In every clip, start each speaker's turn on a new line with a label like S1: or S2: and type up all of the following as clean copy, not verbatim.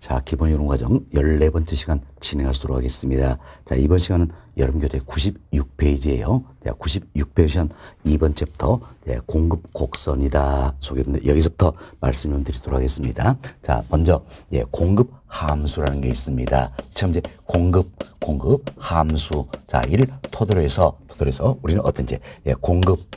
S1: 자, 기본이론과정 14번째 시간 진행하도록 하겠습니다. 자, 이번 시간은 여름교재 96페이지예요. 96페이지 시간 2번 챕터 공급 곡선이다 소개했는데 여기서부터 말씀을 드리도록 하겠습니다. 자, 먼저 공급 함수라는 게 있습니다. 참 이제 공급 함수. 자, 이를 토대로 해서 우리는 어떤지 공급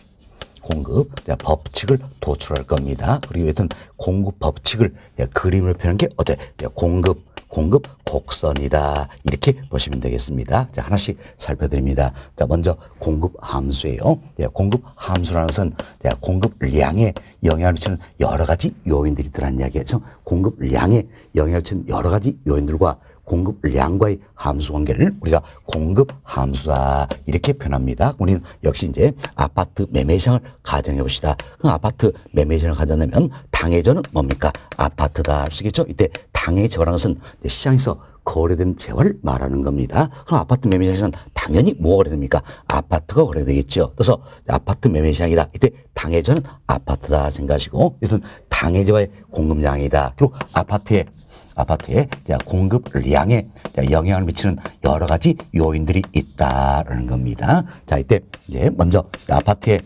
S1: 법칙을 도출할 겁니다. 그리고 어떤 공급 법칙을 그림으로 표현한 게 어때? 공급 곡선이다. 이렇게 보시면 되겠습니다. 자, 하나씩 살펴드립니다. 자, 먼저 공급 함수예요. 공급 함수라는 것은 공급량에 영향을 미치는 여러 가지 요인들이 들어간 이야기죠. 공급량에 영향을 미치는 여러 가지 요인들과 공급량과의 함수 관계를 우리가 공급 함수다 이렇게 표현합니다. 우리는 역시 이제 아파트 매매 시장을 가정해 봅시다. 그 아파트 매매 시장을 가정하면 당해저는 뭡니까? 아파트다 할 수 있겠죠. 이때 당해저라는 것은 시장에서 거래된 재화를 말하는 겁니다. 그럼 아파트 매매 시장에서는 당연히 뭐가 거래됩니까? 아파트가 거래되겠죠. 그래서 아파트 매매 시장이다. 이때 당해저는 아파트다 생각하시고 이것은 당해저와의 공급량이다. 그리고 아파트의 공급량에 영향을 미치는 여러 가지 요인들이 있다라는 겁니다. 자, 이때 이제 먼저 아파트의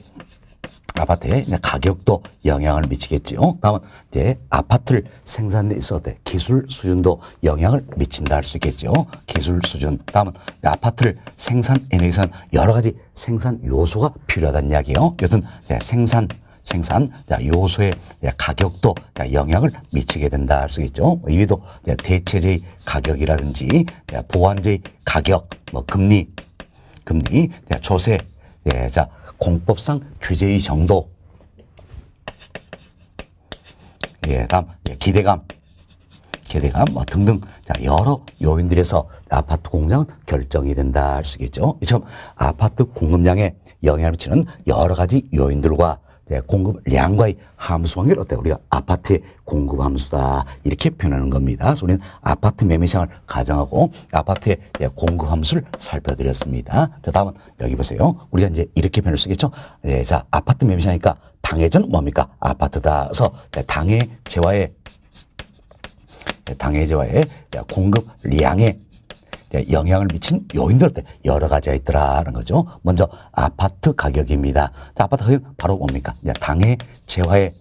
S1: 가격도 영향을 미치겠지요. 다음은 이제 아파트를 생산에 있어서 기술 수준도 영향을 미친다 할 수 있겠죠. 기술 수준. 다음은 아파트를 생산해내기 위해서는 여러 가지 생산 요소가 필요하다는 이야기예요. 여튼 생산 요소의 가격도 영향을 미치게 된다 할 수 있죠. 이외에도 대체재의 가격이라든지 보완재의 가격, 뭐 금리, 조세, 자 공법상 규제의 정도, 다음 기대감 뭐 등등 여러 요인들에서 아파트 공급량은 결정이 된다 할 수 있겠죠. 이처럼 아파트 공급량에 영향을 미치는 여러 가지 요인들과 공급량과의 함수 관계를 어때요? 우리가 아파트의 공급 함수다 이렇게 표현하는 겁니다. 그래서 우리는 아파트 매매 시장을 가정하고 아파트의 공급 함수를 살펴드렸습니다. 자, 다음은 여기 보세요. 우리가 이제 이렇게 표현을 쓰겠죠. 자, 아파트 매매 시장이니까 당해저는 뭡니까? 아파트다. 그래서 당해재와의 공급량에 영향을 미친 요인들 여러 가지가 있더라는 거죠. 먼저 아파트 가격입니다. 자, 아파트 가격은 바로 뭡니까? 당해재와의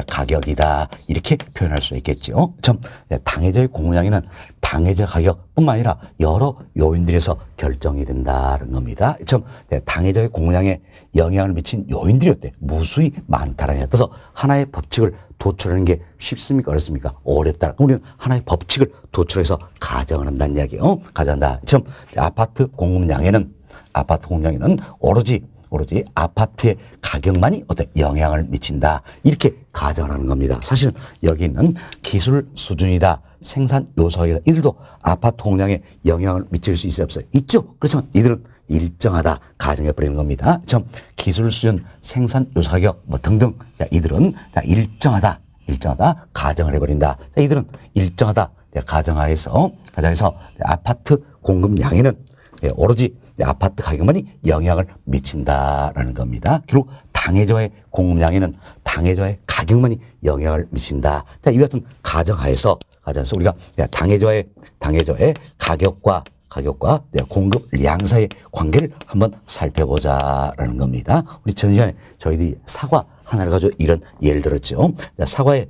S1: 가격이다 이렇게 표현할 수 있겠죠. 참 당해재의 공급량에는 당해재 가격뿐만 아니라 여러 요인들에서 결정이 된다는 겁니다. 참 당해재의 공급량에 영향을 미친 요인들이 무수히 많다라는 거예요. 그래서 하나의 법칙을 도출하는 게 쉽습니까? 어렵습니까? 어렵다. 우리는 하나의 법칙을 도출해서 가정을 한다는 이야기예요. 가정한다. 참 아파트 공급량에는 오로지 아파트의 가격만이 영향을 미친다. 이렇게 가정을 하는 겁니다. 사실은 여기 있는 기술 수준이다, 생산 요소이다. 이들도 아파트 공급량에 영향을 미칠 수 있어요, 없어요? 있죠. 그렇지만 이들은 일정하다 가정해 버리는 겁니다. 참 기술 수준, 생산 요소 가격 뭐 등등 이들은 일정하다 가정을 해버린다. 이들은 일정하다 가정하에서 아파트 공급량에는 오로지 아파트 가격만이 영향을 미친다라는 겁니다. 그리고 당해저의 공급량에는 당해저의 가격만이 영향을 미친다. 자, 이와 같은 가정하에서 우리가 당해저의 가격과 공급량 사이의 관계를 한번 살펴보자라는 겁니다. 우리 전 시간에 저희들이 사과 하나를 가지고 이런 예를 들었죠. 사과의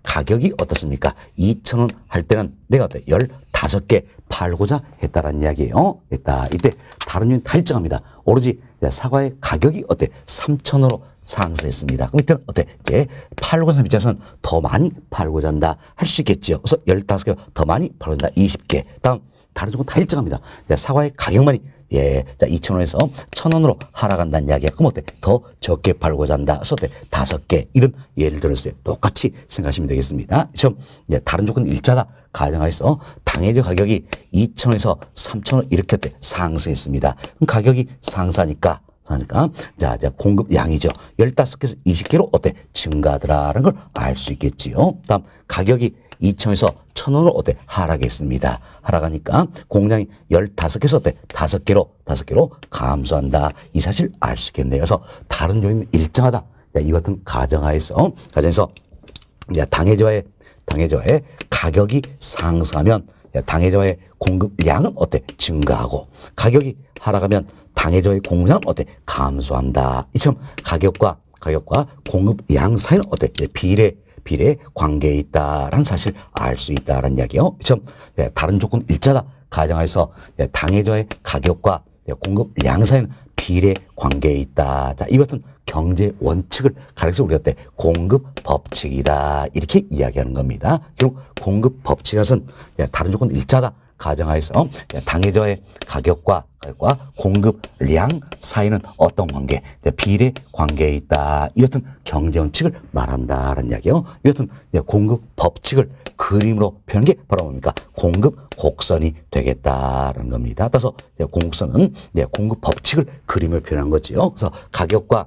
S1: 가격이 어떻습니까? 2,000원 할 때는 내가 15개 팔고자 했다라는 이야기예요. 이때 다른 요인 다 일정합니다. 오로지 사과의 가격이 3,000원으로 상승했습니다. 그럼 이때는 이제 팔고자 하는 입장에서는 더 많이 팔고자 한다 할 수 있겠죠. 그래서 15개 더 많이 팔고자 한다. 20개. 다음 다른 조건 다 일정합니다. 사과의 가격만이 2,000원에서 1,000원으로 하락한다는 이야기야. 그럼 더 적게 팔고자 한다. 그래서 5개. 이런 예를 들었어요. 똑같이 생각하시면 되겠습니다. 그럼 다른 조건 일자다 가정하에서 당해저 가격이 2,000원에서 3,000원 이렇게 상승했습니다. 그럼 가격이 상승하니까 자, 공급량이죠. 15개에서 20개로 증가하더라는 걸 알 수 있겠지요. 다음 가격이 2,000원에서 1,000원으로 하락했습니다. 하락하니까 공량이 15개에서 5개로 감소한다. 이 사실 알 수 있겠네요. 그래서 다른 요인은 일정하다. 이 같은 가정하에서 당해저와의 당해저의 가격이 상승하면 당해저의 공급량은 어때? 증가하고 가격이 하락하면 당해저의 공급량은 어때? 감소한다. 이처럼 가격과 공급량 사이는 어때? 비례 관계에 있다라는 사실을 알 수 있다라는 이야기요. 이처럼 다른 조건 일자다 가정하에서 당해저의 가격과 공급량 사이는 비례 관계에 있다. 자, 이 같은 경제 원칙을 가리켜서 우리가 때 공급 법칙이다. 이렇게 이야기하는 겁니다. 결국 공급 법칙은 다른 조건 일자다 가정하에서 당해저의 가격과 공급량 사이는 어떤 관계, 비례 관계에 있다. 이 같은 경제 원칙을 말한다라는 이야기요. 이 같은 공급 법칙을 그림으로 표현한 게 바로 뭡니까? 공급 곡선이 되겠다라는 겁니다. 따라서 공급선은 공급 법칙을 그림으로 표현한 거지요. 그래서 가격과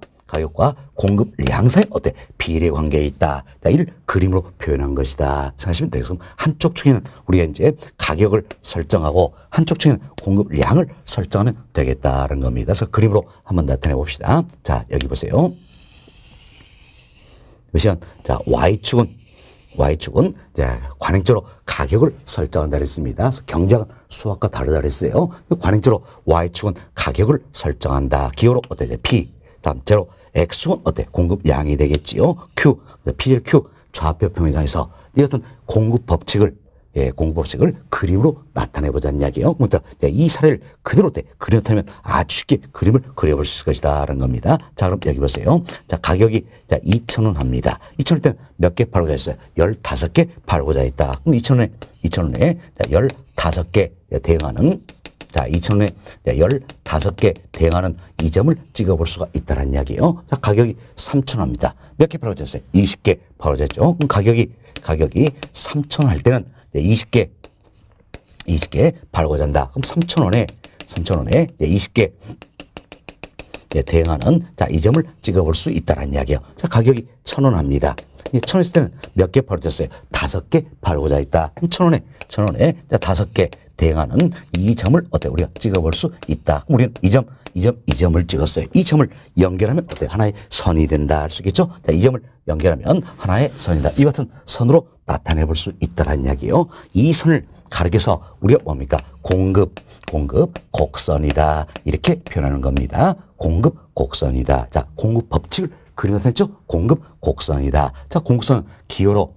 S1: 공급량 사이 어때? 비례 관계에 있다. 자, 이를 그림으로 표현한 것이다. 생각하시면 돼요. 그럼 한쪽 축에는 우리가 이제 가격을 설정하고 한쪽 축에는 공급량을 설정하면 되겠다는 겁니다. 그래서 그림으로 한번 나타내 봅시다. 자, 여기 보세요. 보시면 자, Y축은 관행적으로 가격을 설정한다 그랬습니다. 그래서 경제학은 수학과 다르다 그랬어요. 관행적으로 Y축은 가격을 설정한다. 기호로 어때? P. 다음 제로 X축은 어때? 공급량이 되겠지요. Q. P/Q 좌표 평행선에서 이 같은 공급 법칙을 그림으로 나타내보자는 이야기예요. 그러니까 이 사례를 그대로 그려 나타내면 아주 쉽게 그림을 그려볼 수 있을 것이다 라는 겁니다. 자, 그럼 여기 보세요. 자, 가격이 2,000원 합니다. 2,000원 때는 몇 개 팔고자 했어요? 15개 팔고자 했다. 그럼 2,000원에 15개 대응하는 2,000원에 15개 대응하는 이 점을 찍어볼 수가 있다는 이야기예요. 자, 가격이 3,000원입니다. 몇 개 팔고자 했어요? 20개 팔고자 했죠. 그럼 가격이 3,000원 할 때는 20개 팔고자 한다. 그럼 3,000원에 20개 대응하는 이 점을 찍어볼 수 있다는 이야기예요. 자, 가격이 1,000원 합니다. 1,000원 있을 때는 몇 개 팔고자 했어요? 5개 팔고자 했다. 그럼 1,000원에 5개 대응하는 이 점을 어때? 우리가 찍어볼 수 있다. 그럼 우리는 이 점을 찍었어요. 이 점을 연결하면 어때? 하나의 선이 된다 할 수 있겠죠? 자, 이 점을 연결하면 하나의 선이다. 이 같은 선으로 나타내 볼 수 있다는 이야기예요. 이 선을 가리켜서 우리가 뭡니까? 공급 곡선이다. 이렇게 표현하는 겁니다. 공급 곡선이다. 자, 공급 법칙을 그리는 것이죠. 공급 곡선이다. 자, 공급선 기호로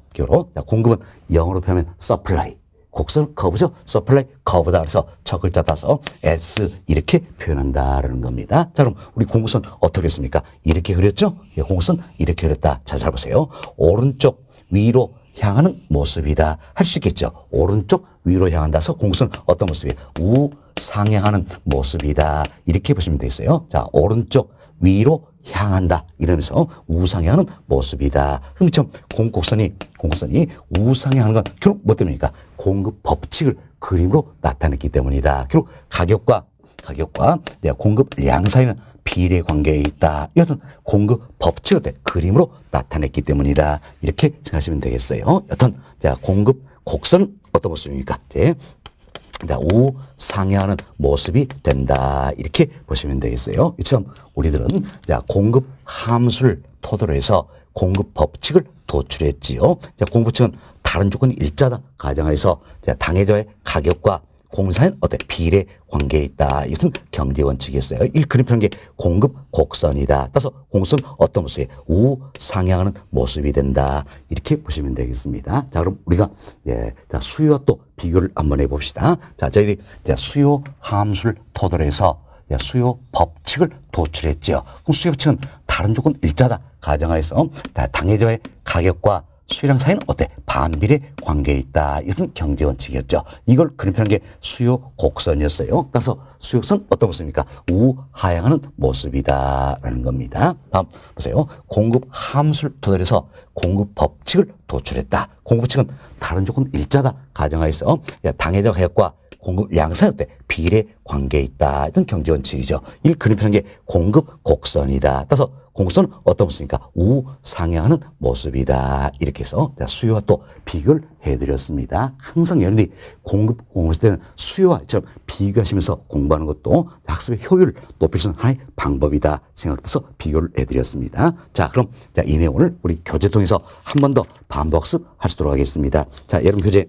S1: 자, 공급은 영어로 표현하면 supply. 곡선 커브죠. 서플라이 커브다. 그래서 첫 글자 따서 S 이렇게 표현한다라는 겁니다. 자, 그럼 우리 공급선 어떻게 했습니까? 이렇게 그렸죠? 공급선 이렇게 그렸다. 자, 잘 보세요. 오른쪽 위로 향하는 모습이다. 할 수 있겠죠? 오른쪽 위로 향한다서 공급선 어떤 모습이에요? 우상향하는 모습이다. 이렇게 보시면 되겠어요. 자, 오른쪽 위로 향한다. 이러면서 우상향하는 모습이다. 그럼 참 공급선이 우상향하는 건 결국 뭐 때문입니까? 공급 법칙을 그림으로 나타냈기 때문이다. 결국 가격과 공급량 사이는 비례 관계에 있다. 여튼 공급 법칙을 그림으로 나타냈기 때문이다. 이렇게 생각하시면 되겠어요. 여튼 공급 곡선은 어떤 모습입니까? 우상향하는 모습이 된다. 이렇게 보시면 되겠어요. 이처럼 우리들은 공급 함수를 토대로 해서 공급 법칙을 도출했지요. 공급 법칙은 다른 조건이 일자다 가정하에서 당해저의 가격과 공사는 어때? 비례 관계에 있다. 이것은 경제 원칙이었어요. 이 그림표는 게 공급 곡선이다. 따라서 공급선은 어떤 모습이에요? 우상향하는 모습이 된다. 이렇게 보시면 되겠습니다. 자, 그럼 우리가 수요와 또 비교를 한번 해봅시다. 자, 저희들이 수요 함수를 토대로 해서 수요 법칙을 도출했죠. 그럼 수요 법칙은 다른 조건 일자다 가정하에서 당해저의 가격과 수요량 사이는 어때? 반비례 관계에 있다. 이것은 경제 원칙이었죠. 이걸 그림표한 게 수요 곡선이었어요. 따라서 수요선 어떤 모습입니까? 우하향하는 모습이다라는 겁니다. 다음 보세요. 공급 함수를 토대로 해서 공급 법칙을 도출했다. 공급 법칙은 다른 조건 일자다 가정하에서 당해저 가격과 공급량 사이 어때? 비례 관계에 있다. 이런 경제 원칙이죠. 이 그림표는 게 공급 곡선이다. 따라서 공급선은 어떤 모습입니까? 우상향하는 모습이다. 이렇게 해서 수요와 또 비교를 해드렸습니다. 항상 여러분들이 공급했을 때는 수요와 좀 비교하시면서 공부하는 것도 학습의 효율을 높일 수 있는 하나의 방법이다 생각돼서 비교를 해드렸습니다. 자, 그럼 이 내용을 우리 교재 통해서 한 번 더 반복학습 하시도록 하겠습니다. 자, 여러분 교재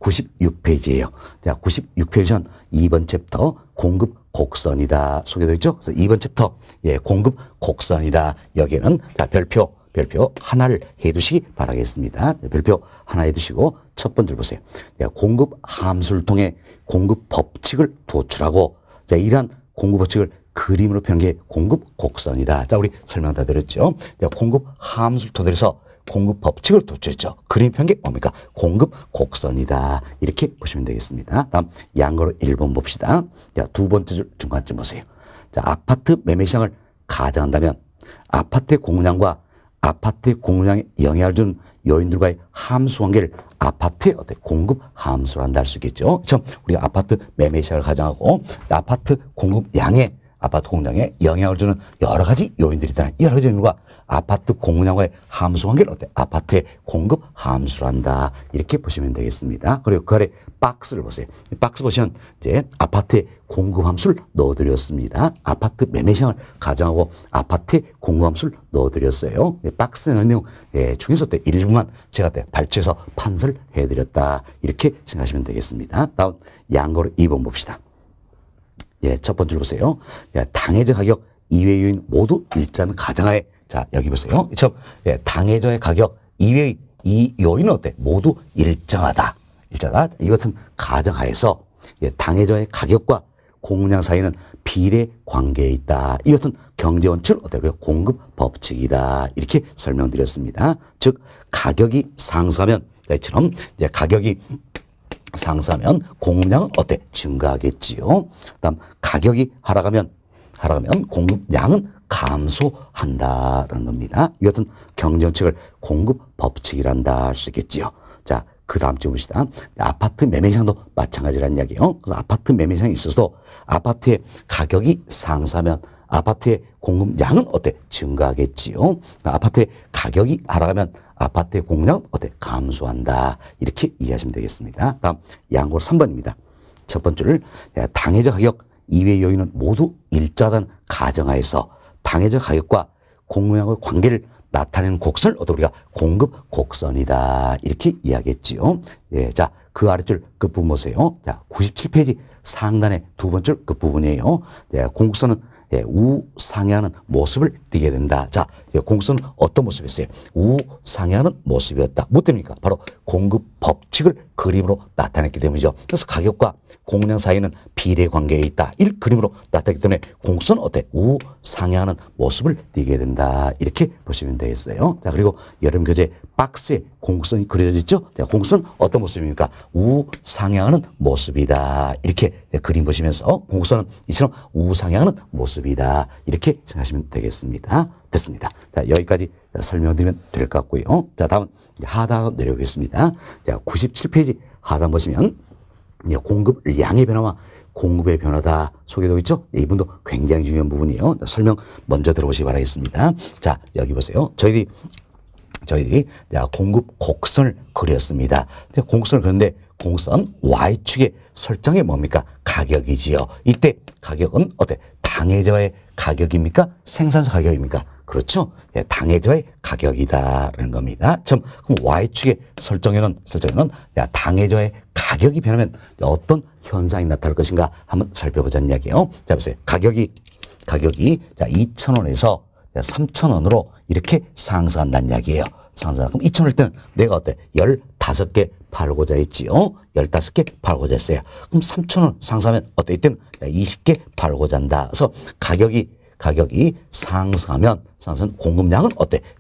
S1: 96페이지예요. 자, 96페이지는 2번 챕터 공급 곡선이다 소개되어 있죠. 그래서 2번 챕터 공급 곡선이다. 여기에는 자, 별표 하나를 해두시기 바라겠습니다. 별표 하나 해두시고 첫 번째 보세요. 공급 함수를 통해 공급 법칙을 도출하고 자, 이러한 공급 법칙을 그림으로 표현한 게 공급 곡선이다. 자, 우리 설명 다 드렸죠. 공급 함수를 토대로 해서 공급 법칙을 도출했죠. 그림 표현 게 뭡니까? 공급 곡선이다. 이렇게 보시면 되겠습니다. 다음 양거로 1번 봅시다. 자, 두 번째 줄 중간쯤 보세요. 자, 아파트 매매 시장을 가정한다면 아파트의 공급량과 아파트의 공급량에 영향을 주는 요인들과의 함수 관계를 아파트의 공급 함수로 한다 할 수 있겠죠. 그렇죠? 우리가 아파트 매매 시장을 가정하고 아파트 공급량에 영향을 주는 여러 가지 요인들이 있다는 여러 가지 요인과 아파트 공급량과의 함수 관계를 아파트의 공급 함수로 한다. 이렇게 보시면 되겠습니다. 그리고 그 아래 박스를 보세요. 박스 보시면 이제 아파트의 공급 함수를 넣어드렸습니다. 아파트 매매 시장을 가정하고 아파트의 공급 함수를 넣어드렸어요. 박스에 넣은 내용 중에서 일부만 제가 발췌해서 판서를 해드렸다. 이렇게 생각하시면 되겠습니다. 다음 양거로 2번 봅시다. 첫 번째로 보세요. 당해저 가격 이외의 요인 모두 일자는 가정하에 자, 여기 보세요. 처음 당해저의 가격 이외의 이 요인은 모두 일정하다. 이 같은 가정하에서 당해저의 가격과 공급량 사이는 비례 관계에 있다. 이 같은 경제 원칙을 우리가 공급 법칙이다. 이렇게 설명드렸습니다. 즉 가격이 상승하면 이처럼 가격이 상승하면 공급량은 증가하겠지요. 다음 가격이 하락하면 공급량은 감소한다라는 겁니다. 이 같은 경제 원칙을 공급 법칙이란다 할 수 있겠지요. 자, 그 다음 주 봅시다. 아파트 매매 시장도 마찬가지라는 이야기예요. 그래서 아파트 매매 시장에 있어서도 아파트의 가격이 상승하면 아파트의 공급량은 증가하겠지요. 아파트의 가격이 하락하면 아파트의 공급량은 감소한다. 이렇게 이해하시면 되겠습니다. 다음 양고로 3번입니다. 첫 번째를 당해저 가격 이외의 요인은 모두 일자하다는 가정하에서 당해저 가격과 공급량의 관계를 나타내는 곡선을 우리가 공급 곡선이다. 이렇게 이야기했지요. 자, 그 아래줄 끝부분 보세요. 자, 97페이지 상단의 두 번째 끝부분이에요. 공급선은 우상향하는 모습을 띠게 된다. 자, 공급선은 어떤 모습이었어요? 우상향하는 모습이었다. 뭐 때문입니까? 바로 공급 법칙을 그림으로 나타냈기 때문이죠. 그래서 가격과 공급량 사이는 비례 관계에 있다. 이 그림으로 나타냈기 때문에 공급선은 우상향하는 모습을 띠게 된다. 이렇게 보시면 되겠어요. 자, 그리고 여름 교재 박스에 공급선이 그려져 있죠? 자, 공급선은 어떤 모습입니까? 우상향하는 모습이다. 이렇게 그림 보시면서 공급선은 이처럼 우상향하는 모습이다. 이렇게 생각하시면 되겠습니다. 됐습니다. 자, 여기까지 설명드리면 될 것 같고요. 자, 다음 하단으로 내려오겠습니다. 자, 97페이지 하단 보시면 공급량의 변화와 공급의 변화다 소개되어 있죠? 이 부분도 굉장히 중요한 부분이에요. 설명 먼저 들어보시기 바라겠습니다. 자, 여기 보세요. 저희들이 공급 곡선을 그렸습니다. 공급선을 그렸는데 공급선 Y축의 설정이 뭡니까? 가격이지요. 이때 가격은 당해저의 가격입니까? 생산자 가격입니까? 그렇죠? 당해저의 가격이다라는 겁니다. 그럼 Y축의 설정에는 당해저의 가격이 변하면 어떤 현상이 나타날 것인가 한번 살펴보자는 이야기예요. 자, 보세요. 가격이 자, 2,000원에서 3,000원으로 이렇게 상승한다는 이야기예요. 상승. 그럼 2,000원일 때는 내가 15개 팔고자 했지요. 15개 팔고자 했어요. 그럼 3,000원 상승하면 이때는 20개 팔고자 한다. 그래서 가격이 상승하면 공급량은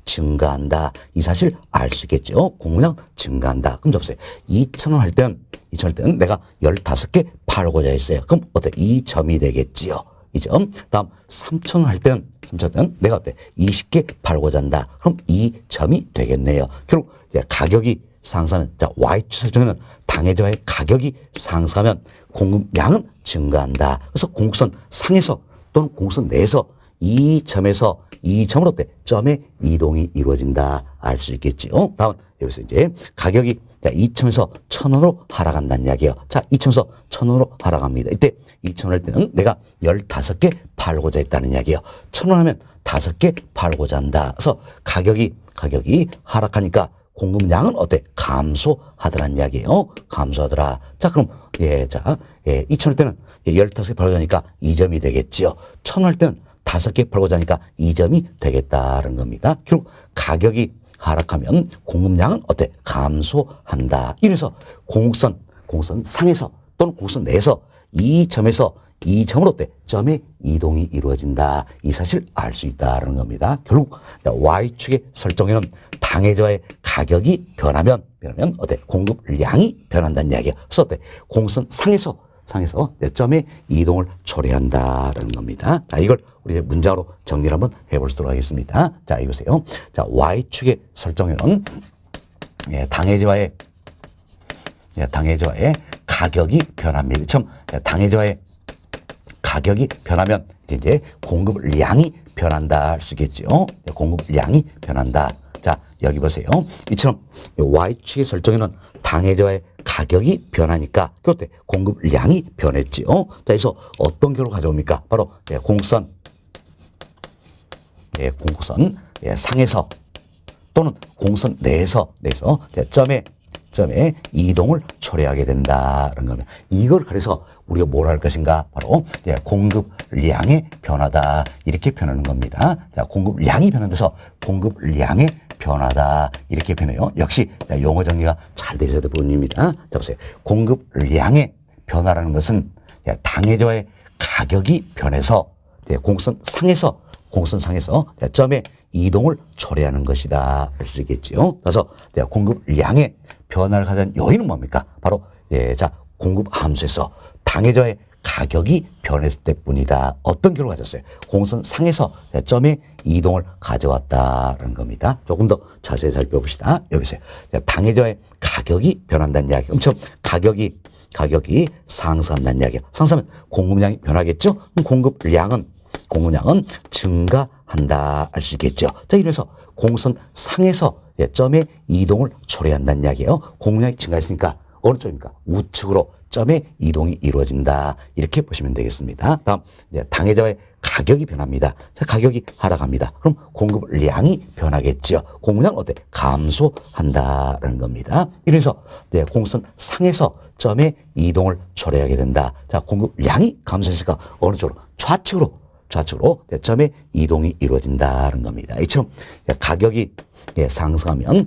S1: 증가한다. 이 사실 알 수 있겠죠. 공급량 증가한다. 그럼 보세요. 2,000원 할 때는 내가 15개 팔고자 했어요. 그럼 2점이 되겠지요. 2점. 다음 3,000원 할 때는 내가 20개 팔고자 한다. 그럼 2점이 되겠네요. 결국 가격이 상승하면, 자, Y축 설정에는 당해자의 가격이 상승하면 공급량은 증가한다. 그래서 공급선 상에서 또는 공급선 내에서 이 점에서 이 점으로 어때? 점의 이동이 이루어진다. 알 수 있겠지요. 다음, 여기서 이제 가격이 2천에서 1,000원으로 하락한다는 이야기예요. 자, 2천에서 1,000원으로 하락합니다. 이때 2,000원 할 때는 내가 15개 팔고자 했다는 이야기예요. 1,000원 하면 5개 팔고자 한다. 그래서 가격이 하락하니까 공급량은 어때? 감소하더란 이야기예요. 감소하더라. 자, 그럼 2,000원 할 때는 15개 팔고자 하니까 2점이 되겠지요. 1,000원 할 때는 5개 팔고자 하니까 2점이 되겠다는 겁니다. 결국 가격이 하락하면 공급량은 어때? 감소한다. 이래서 공급선 상에서 또는 공급선 내에서 이 점에서 이 점으로 어때? 점의 이동이 이루어진다. 이 사실 알 수 있다는 겁니다. 결국 Y축의 설정에는 당해자의 가격이 변하면 어때? 공급량이 변한다는 이야기야. 그래서 어때? 공급선 상에서 점의 이동을 초래한다는 겁니다. 자, 이걸 우리 문장으로 정리를 한번 해볼 수 있도록 하겠습니다. 자, 이보세요. 자, Y축의 설정에는 당해자의 가격이 변합니다. 참, 당해자의 가격이 변하면 이제 공급량이 변한다 할 수 있겠죠. 공급량이 변한다. 자, 여기 보세요. 이처럼 Y축의 설정에는 당해자의 가격이 변하니까 그때 공급량이 변했지요. 자, 그래서 어떤 결과를 가져옵니까? 바로 공급선 상에서 또는 공급선 내에서 점의 이동을 초래하게 된다는 겁니다. 이걸 그래서 우리가 뭘 할 것인가? 바로 공급량의 변화다. 이렇게 표현하는 겁니다. 자, 공급량이 변한데서 공급량의 변화다. 이렇게 표현해요. 역시 용어 정리가 잘 되셔야 될 부분입니다. 자, 보세요. 공급량의 변화라는 것은 당해자의 가격이 변해서 공급선 상에서 점의 이동을 초래하는 것이다. 할 수 있겠지요. 그래서 공급량의 변화를 가진 요인은 뭡니까? 바로 공급 함수에서 당해자의 가격이 변했을 때뿐이다. 어떤 결과를 가졌어요? 공급선 상에서 점의 이동을 가져왔다는 겁니다. 조금 더 자세히 살펴봅시다. 여기 보세요. 당해자의 가격이 변한다는 이야기. 엄청 가격이 상승한다는 이야기예요. 상승하면 공급량이 변하겠죠? 그럼 공급량은 증가한다 할 수 있겠죠. 자, 이래서 공급선 상에서 점의 이동을 초래한다는 이야기예요. 공급량이 증가했으니까 어느 쪽입니까? 우측으로 점의 이동이 이루어진다. 이렇게 보시면 되겠습니다. 다음, 당해자의 가격이 변합니다. 자, 가격이 하락합니다. 그럼 공급량이 변하겠죠. 공급량은 어때? 감소한다는 겁니다. 이래서 공급선 상에서 점의 이동을 초래하게 된다. 자, 공급량이 감소했으니까 어느 쪽으로? 좌측으로 점의 이동이 이루어진다는 겁니다. 이처럼 가격이 상승하면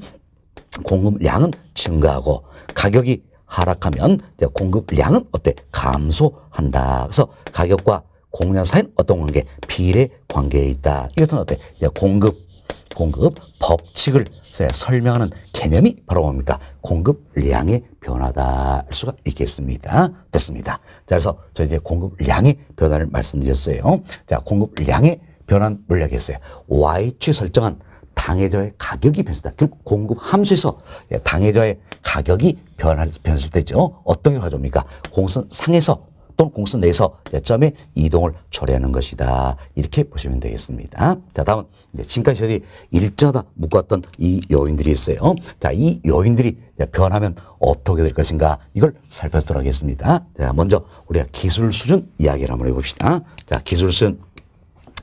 S1: 공급량은 증가하고 가격이 하락하면 공급량은 어때? 감소한다. 그래서 가격과 공급량 사이는 어떤 관계? 비례 관계에 있다. 이것은 어때? 공급 법칙을 설명하는 개념이 바로 뭡니까? 공급량의 변화다 할 수가 있겠습니다. 됐습니다. 자, 그래서 저희 이제 공급량의 변화를 말씀드렸어요. 자, 공급량의 변화는 물리하겠어요. Y축 설정한 당해자의 가격이 변했다. 결국 공급 함수에서 당해자의 가격이 변했을 때죠. 어떤 걸 가져옵니까? 공선 상에서 또는 공선 내에서 점의 이동을 초래하는 것이다. 이렇게 보시면 되겠습니다. 자, 다음은 지금까지 저희들이 일정하다 묶어왔던 이 요인들이 있어요. 자, 이 요인들이 변하면 어떻게 될 것인가 이걸 살펴보도록 하겠습니다. 자, 먼저 우리가 기술 수준 이야기를 한번 해봅시다. 자, 기술 수준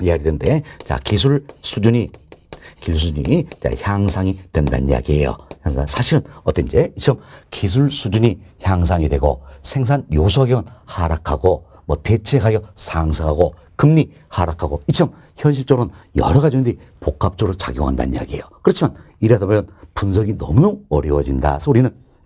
S1: 이야기 되는데, 자, 기술 수준이 향상이 된다는 이야기예요. 사실은 어떤지 기술 수준이 향상이 되고 생산 요소 가격은 하락하고 대체 가격 상승하고 금리 하락하고 이처럼 현실적으로는 여러 가지 요인들이 복합적으로 작용한다는 이야기예요. 그렇지만 이러다 보면 분석이 너무너무 어려워진다. 그래서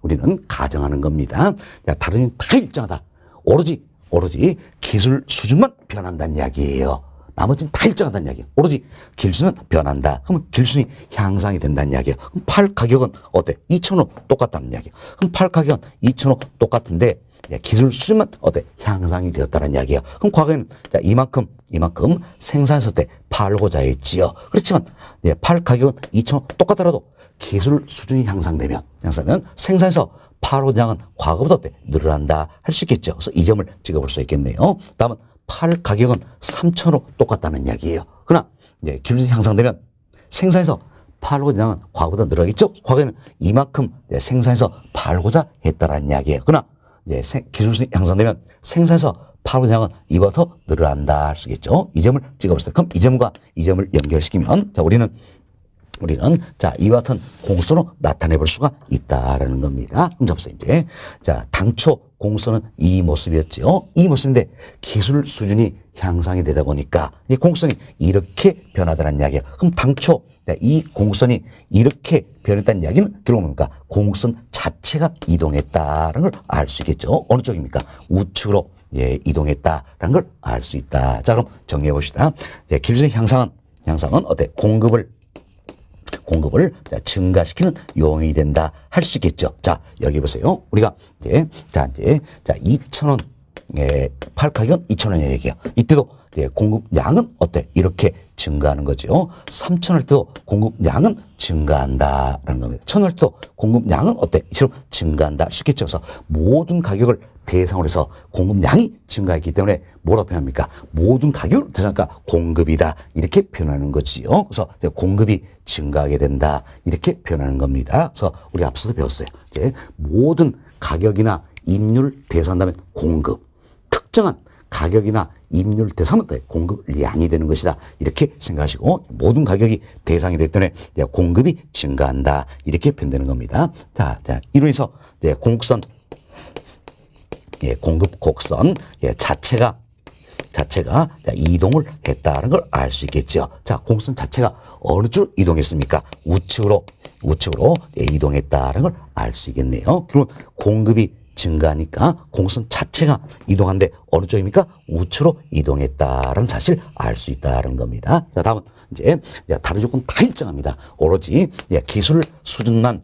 S1: 우리는 가정하는 겁니다. 다른 다 일정하다. 오로지 기술 수준만 변한다는 이야기예요. 나머지는 다 일정하다는 이야기예요. 오로지 길순은 변한다. 그러면 길순이 향상이 된다는 이야기예요. 그럼 팔 가격은 어때? 2,000원 똑같다는 이야기예요. 그럼 팔 가격은 2,000원 똑같은데 기술 수준만 어때? 향상이 되었다는 이야기예요. 그럼 과거에는 자, 이만큼 생산했을 때 팔고자 했지요. 그렇지만 팔 가격은 2,000원 똑같더라도 기술 수준이 향상되면 생산해서 팔고자 양은 과거보다 어때? 늘어난다 할 수 있겠죠. 그래서 이 점을 찍어볼 수 있겠네요. 다음은 팔 가격은 3,000원 똑같다는 이야기예요. 그러나 기술 수준이 향상되면 생산해서 팔고자 양은 과거보다 늘어나겠죠. 과거에는 이만큼 생산해서 팔고자 했다는 이야기예요. 그러나 기술수준이 향상되면 생산해서 팔고자 양은 이보다 더 늘어난다 할 수 있겠죠. 이 점을 찍어봅시다. 그럼 이 점과 이 점을 연결시키면 자, 우리는 자, 이와 같은 공수로 나타내 볼 수가 있다라는 겁니다. 그럼 잡으세요. 이제 자, 당초 공수는 이 모습이었죠. 이 모습인데 기술 수준이 향상이 되다 보니까 이 공수선이 이렇게 변하다는 이야기예요. 그럼 당초 이 공수선이 이렇게 변했다는 이야기는 결국 뭡니까? 공수선 자체가 이동했다라는 걸 알 수 있겠죠. 어느 쪽입니까? 우측으로 이동했다라는 걸 알 수 있다. 자, 그럼 정리해 봅시다. 기술의 향상은 어때? 공급을 증가시키는 요인이 된다 할 수 있겠죠. 자, 여기 보세요. 우리가 이제 2,000원 팔 가격은 2,000원이라는 얘기예요. 이때도 공급량은 어때? 이렇게 증가하는 거죠. 3,000원 때도 공급량은 증가한다라는 겁니다. 1,000원 때도 공급량은 어때? 이처럼 증가한다 할 수 있겠죠. 그래서 모든 가격을 대상으로 해서 공급량이 증가했기 때문에 뭐라고 표현합니까? 모든 가격을 대상으로 공급이다 이렇게 표현하는 거지요. 그래서 공급이 증가하게 된다 이렇게 표현하는 겁니다. 그래서 우리 앞서도 배웠어요. 이제 모든 가격이나 임률 대상한다면 공급, 특정한 가격이나 임률 대상은 공급량이 되는 것이다 이렇게 생각하시고 모든 가격이 대상이 되기 때문에 공급이 증가한다 이렇게 표현되는 겁니다. 자, 이로해서 공급선 공급 곡선 자체가 이동을 했다는 걸 알 수 있겠죠. 자, 공급선 자체가 어느 쪽으로 이동했습니까? 우측으로 이동했다는 걸 알 수 있겠네요. 그러면 공급이 증가하니까 공급선 자체가 이동한데 어느 쪽입니까? 우측으로 이동했다는 사실 알 수 있다는 겁니다. 자, 다음은 이제 다른 조건 다 일정합니다. 오로지 기술 수준만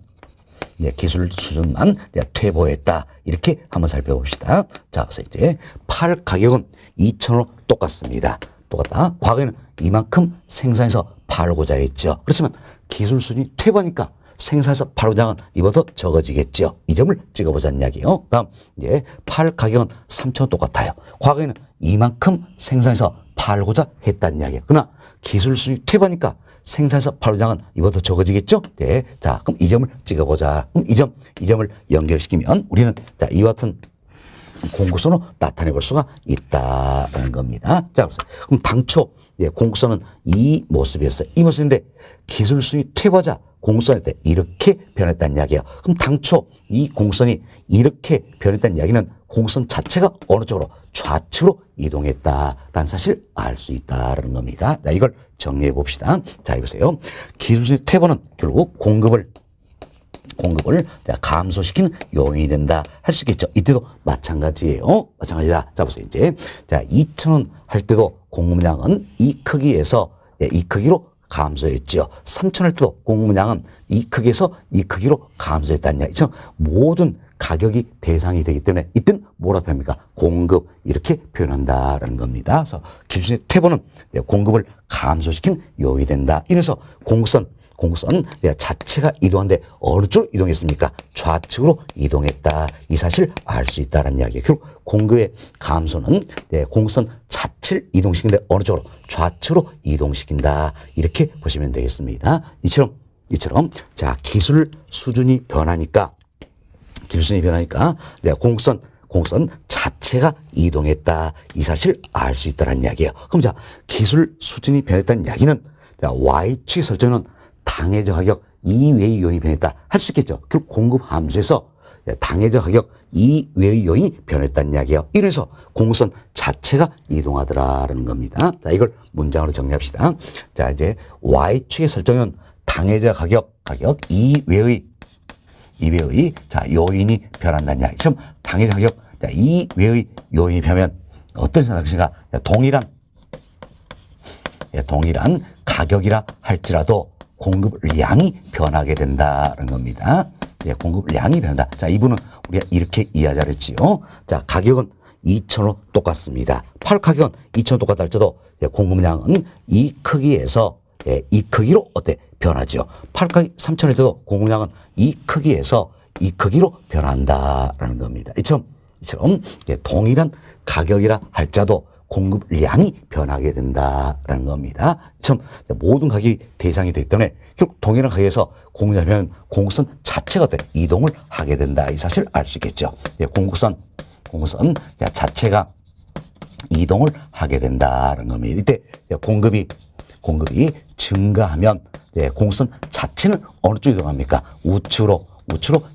S1: 퇴보했다 이렇게 한번 살펴봅시다. 자, 그래서 이제 팔 가격은 2,000원 똑같습니다. 똑같다. 과거에는 이만큼 생산해서 팔고자 했죠. 그렇지만 기술 수준이 퇴보하니까 생산해서 팔고자 하는 이보다 더 적어지겠죠. 이 점을 찍어보자는 이야기예요. 다음 이제 팔 가격은 3,000원 똑같아요. 과거에는 이만큼 생산해서 팔고자 했다는 이야기예요. 그러나 기술 수준이 퇴보하니까 생산해서 팔고자 하는 이보다 더 적어지겠죠. 네. 자, 그럼 이 점을 찍어보자. 그럼 이 점을 연결시키면 우리는 자, 이와 같은 공급선으로 나타내 볼 수가 있다는 겁니다. 자, 그럼 당초 공급선은 이 모습이었어요. 이 모습인데 기술 수준이 퇴보하자 공급선일 때 이렇게 변했다는 이야기예요. 그럼 당초 이 공급선이 이렇게 변했다는 이야기는 공급선 자체가 어느 쪽으로 좌측으로 이동했다라는 사실 알 수 있다는 겁니다. 자, 이걸 정리해 봅시다. 자, 보세요. 기술 수준이 퇴보는 결국 공급을 감소시키는 요인이 된다 할 수 있겠죠. 이때도 마찬가지예요. 마찬가지다. 자, 보세요. 이제 자, 2,000원 할 때도 공급량은 이 크기에서 이 크기로 감소했지요. 3,000원 할 때도 공급량은 이 크기에서 이 크기로 감소했다는 이야기죠. 모든 가격이 대상이 되기 때문에 이때는 뭐라고 표현합니까? 공급 이렇게 표현한다라는 겁니다. 그래서 기술의 퇴보는 공급을 감소시킨 요인이 된다. 이래서 공급선 자체가 이동하는데 어느 쪽으로 이동했습니까? 좌측으로 이동했다. 이 사실 알 수 있다는 이야기예요. 결국 공급의 감소는 공급선 자체를 이동시키는데 어느 쪽으로? 좌측으로 이동시킨다. 이렇게 보시면 되겠습니다. 이처럼 자, 기술 수준이 변하니까 공급선 자체가 이동했다. 이 사실 알 수 있다는 이야기예요. 그럼 자, 기술 수준이 변했다는 이야기는 자, Y축에 설정은 당해적 가격 이외의 요인이 변했다 할 수 있겠죠. 결국 공급 함수에서 당해적 가격 이외의 요인이 변했다는 이야기예요. 이래서 공급선 자체가 이동하더라라는 겁니다. 자, 이걸 문장으로 정리합시다. 자, 이제 Y축에 설정은 당해적 가격 이외의 자, 요인이 변한다는 이야기. 지금 당해적 가격 이외의 요인이 변하면 어떤 선택지가 동일한 동일한 가격이라 할지라도 공급량이 변하게 된다는 겁니다. 공급량이 변한다. 자, 이분은 우리가 이렇게 이해하자 그랬지요. 자, 가격은 2,000원 똑같습니다. 팔 가격은 2,000원 똑같다 할지라도 공급량은 이 크기에서 이 크기로 어때? 변하죠. 팔 가격 3,000원에도 공급량은 이 크기에서 이 크기로 변한다라는 겁니다. 이처럼 동일한 가격이라 할지라도 공급량이 변하게 된다라는 겁니다. 참 모든 가격이 대상이 되기 때문에 결국 동일한 가격에서 공급량은 공급선 자체가 이동을 하게 된다. 이 사실을 알 수 있겠죠. 공급선 자체가 이동을 하게 된다는 겁니다. 이때 공급이 증가하면 공급선 자체는 어느 쪽으로 이동합니까? 우측으로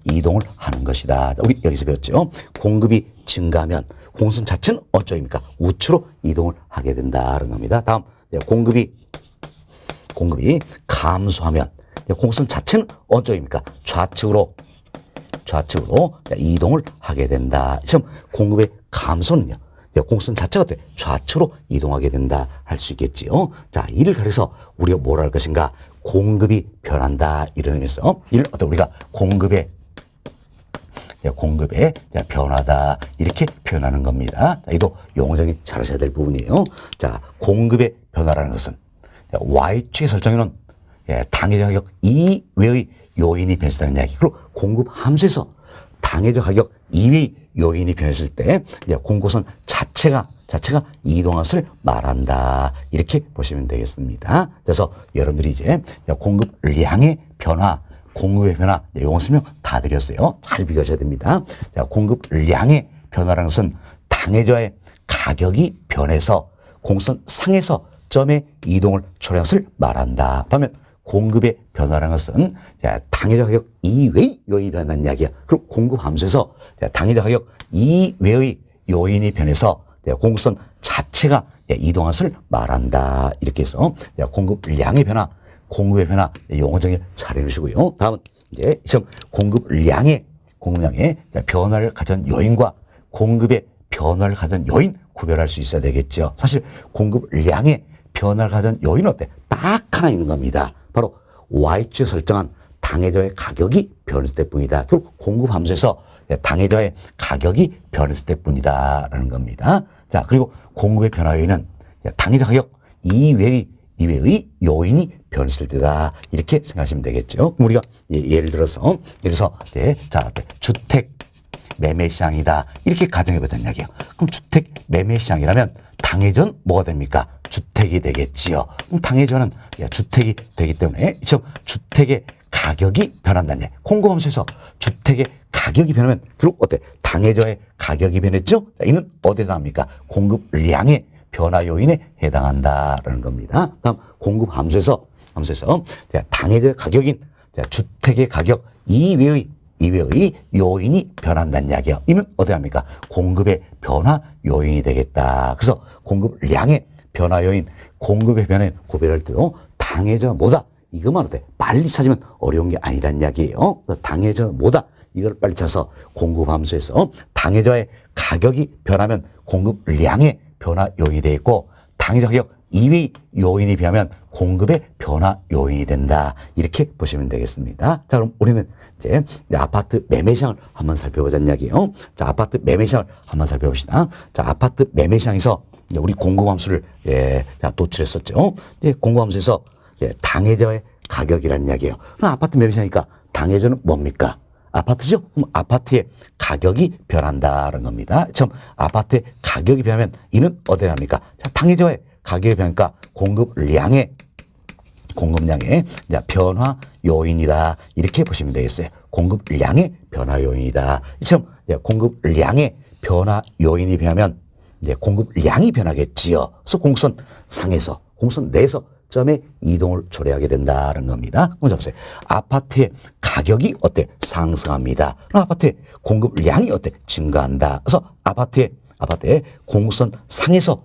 S1: 이동을 하는 것이다. 우리 여기서 배웠죠. 공급이 증가하면 공급선 자체는 어느 쪽입니까? 우측으로 이동을 하게 된다는 겁니다. 다음 공급이 감소하면 공급선 자체는 어느 쪽입니까? 좌측으로 이동을 하게 된다. 지금 공급의 감소는요. 공급선 자체가 좌측으로 이동하게 된다 할 수 있겠지요. 자, 이를 가려서 우리가 뭘 할 것인가? 공급이 변한다. 이런 의미에서 이를 우리가 공급의 변화다. 이렇게 표현하는 겁니다. 자, 이도 용어적인 잘 하셔야 될 부분이에요. 자, 공급의 변화라는 것은 Y축의 설정에는 당해적 가격 이외의 요인이 변했다는 이야기. 그리고 공급 함수에서 당해적 가격 이외의 요인이 변했을 때 공급선 자체가 이동할 것을 말한다. 이렇게 보시면 되겠습니다. 그래서 여러분들이 이제 공급량의 변화, 공급의 변화 용어 설명 다 드렸어요. 잘 비교하셔야 됩니다. 자, 공급량의 변화라는 것은 당해저의 가격이 변해서 공급선 상에서 점의 이동을 초래한 것을 말한다. 그러면 공급의 변화라는 것은 당해저 가격 이외의 요인이 변한 이야기야. 그리고 공급 함수에서 당해저 가격 이외의 요인이 변해서 공급선 자체가 이동한 것을 말한다. 이렇게 해서 공급량의 변화, 공급의 변화 용어 정의 잘 해주시고요. 다음은 이제 공급량의 변화를 가진 요인과 공급의 변화를 가진 요인 구별할 수 있어야 되겠죠. 사실 공급량의 변화를 가진 요인은 딱 하나 있는 겁니다. 바로 Y축에 설정한 당해저의 가격이 변했을 때뿐이다. 결국 공급 함수에서 당해저의 가격이 변했을 때뿐이다 라는 겁니다. 자, 그리고 공급의 변화 요인은 당해저 가격 이외의 요인이 변했을 때다. 이렇게 생각하시면 되겠죠. 그럼 우리가 예를 들어서 자, 주택 매매 시장이다. 이렇게 가정해 보자는 이야기예요. 그럼 주택 매매 시장이라면 당해전 뭐가 됩니까? 주택이 되겠지요. 그럼 당해전은 주택이 되기 때문에 주택의 가격이 변한다는 얘기. 공급함수에서 주택의 가격이 변하면 결국 당해저의 가격이 변했죠? 자, 이는 어디에 해당합니까? 공급량의 변화 요인에 해당한다라는 겁니다. 다음 공급함수에서 당해저의 가격인 주택의 가격 이외의 요인이 변한다는 이야기예요. 이는 어디에 합니까? 공급의 변화 요인이 되겠다. 그래서 공급량의 변화 요인, 공급의 변화에 구별할 때도 당해저 뭐다? 이것만 빨리 찾으면 어려운 게 아니란 이야기예요. 당해저 뭐다? 이걸 빨리 찾아서 공급함수에서 당해저의 가격이 변하면 공급량의 변화 요인이 되어 있고 당해저 가격 이외의 요인이 변하면 공급의 변화 요인이 된다. 이렇게 보시면 되겠습니다. 자, 그럼 우리는 이제 아파트 매매 시장을 한번 살펴보자는 이야기예요. 자, 아파트 매매 시장을 한번 살펴봅시다. 자, 아파트 매매 시장에서 우리 공급함수를 도출했었죠. 이제 공급함수에서 당해저의 가격이라는 이야기예요. 그럼 아파트 매매 시장이니까 당해저는 뭡니까? 아파트죠? 그럼 아파트의 가격이 변한다는 겁니다. 참 아파트의 가격이 변하면 이는 어디에 합니까? 자, 당해저의 가격이 변하니까 공급량의 변화 요인이다. 이렇게 보시면 되겠어요. 공급량의 변화 요인이다. 이처럼 공급량의 변화 요인이 변하면 이제 공급량이 변하겠지요. 그래서 공선 상에서, 공선 내에서 점의 이동을 초래하게 된다는 겁니다. 그럼 보세요. 아파트의 가격이 상승합니다. 그럼 아파트의 공급량이 증가한다. 그래서 아파트의 공선 상에서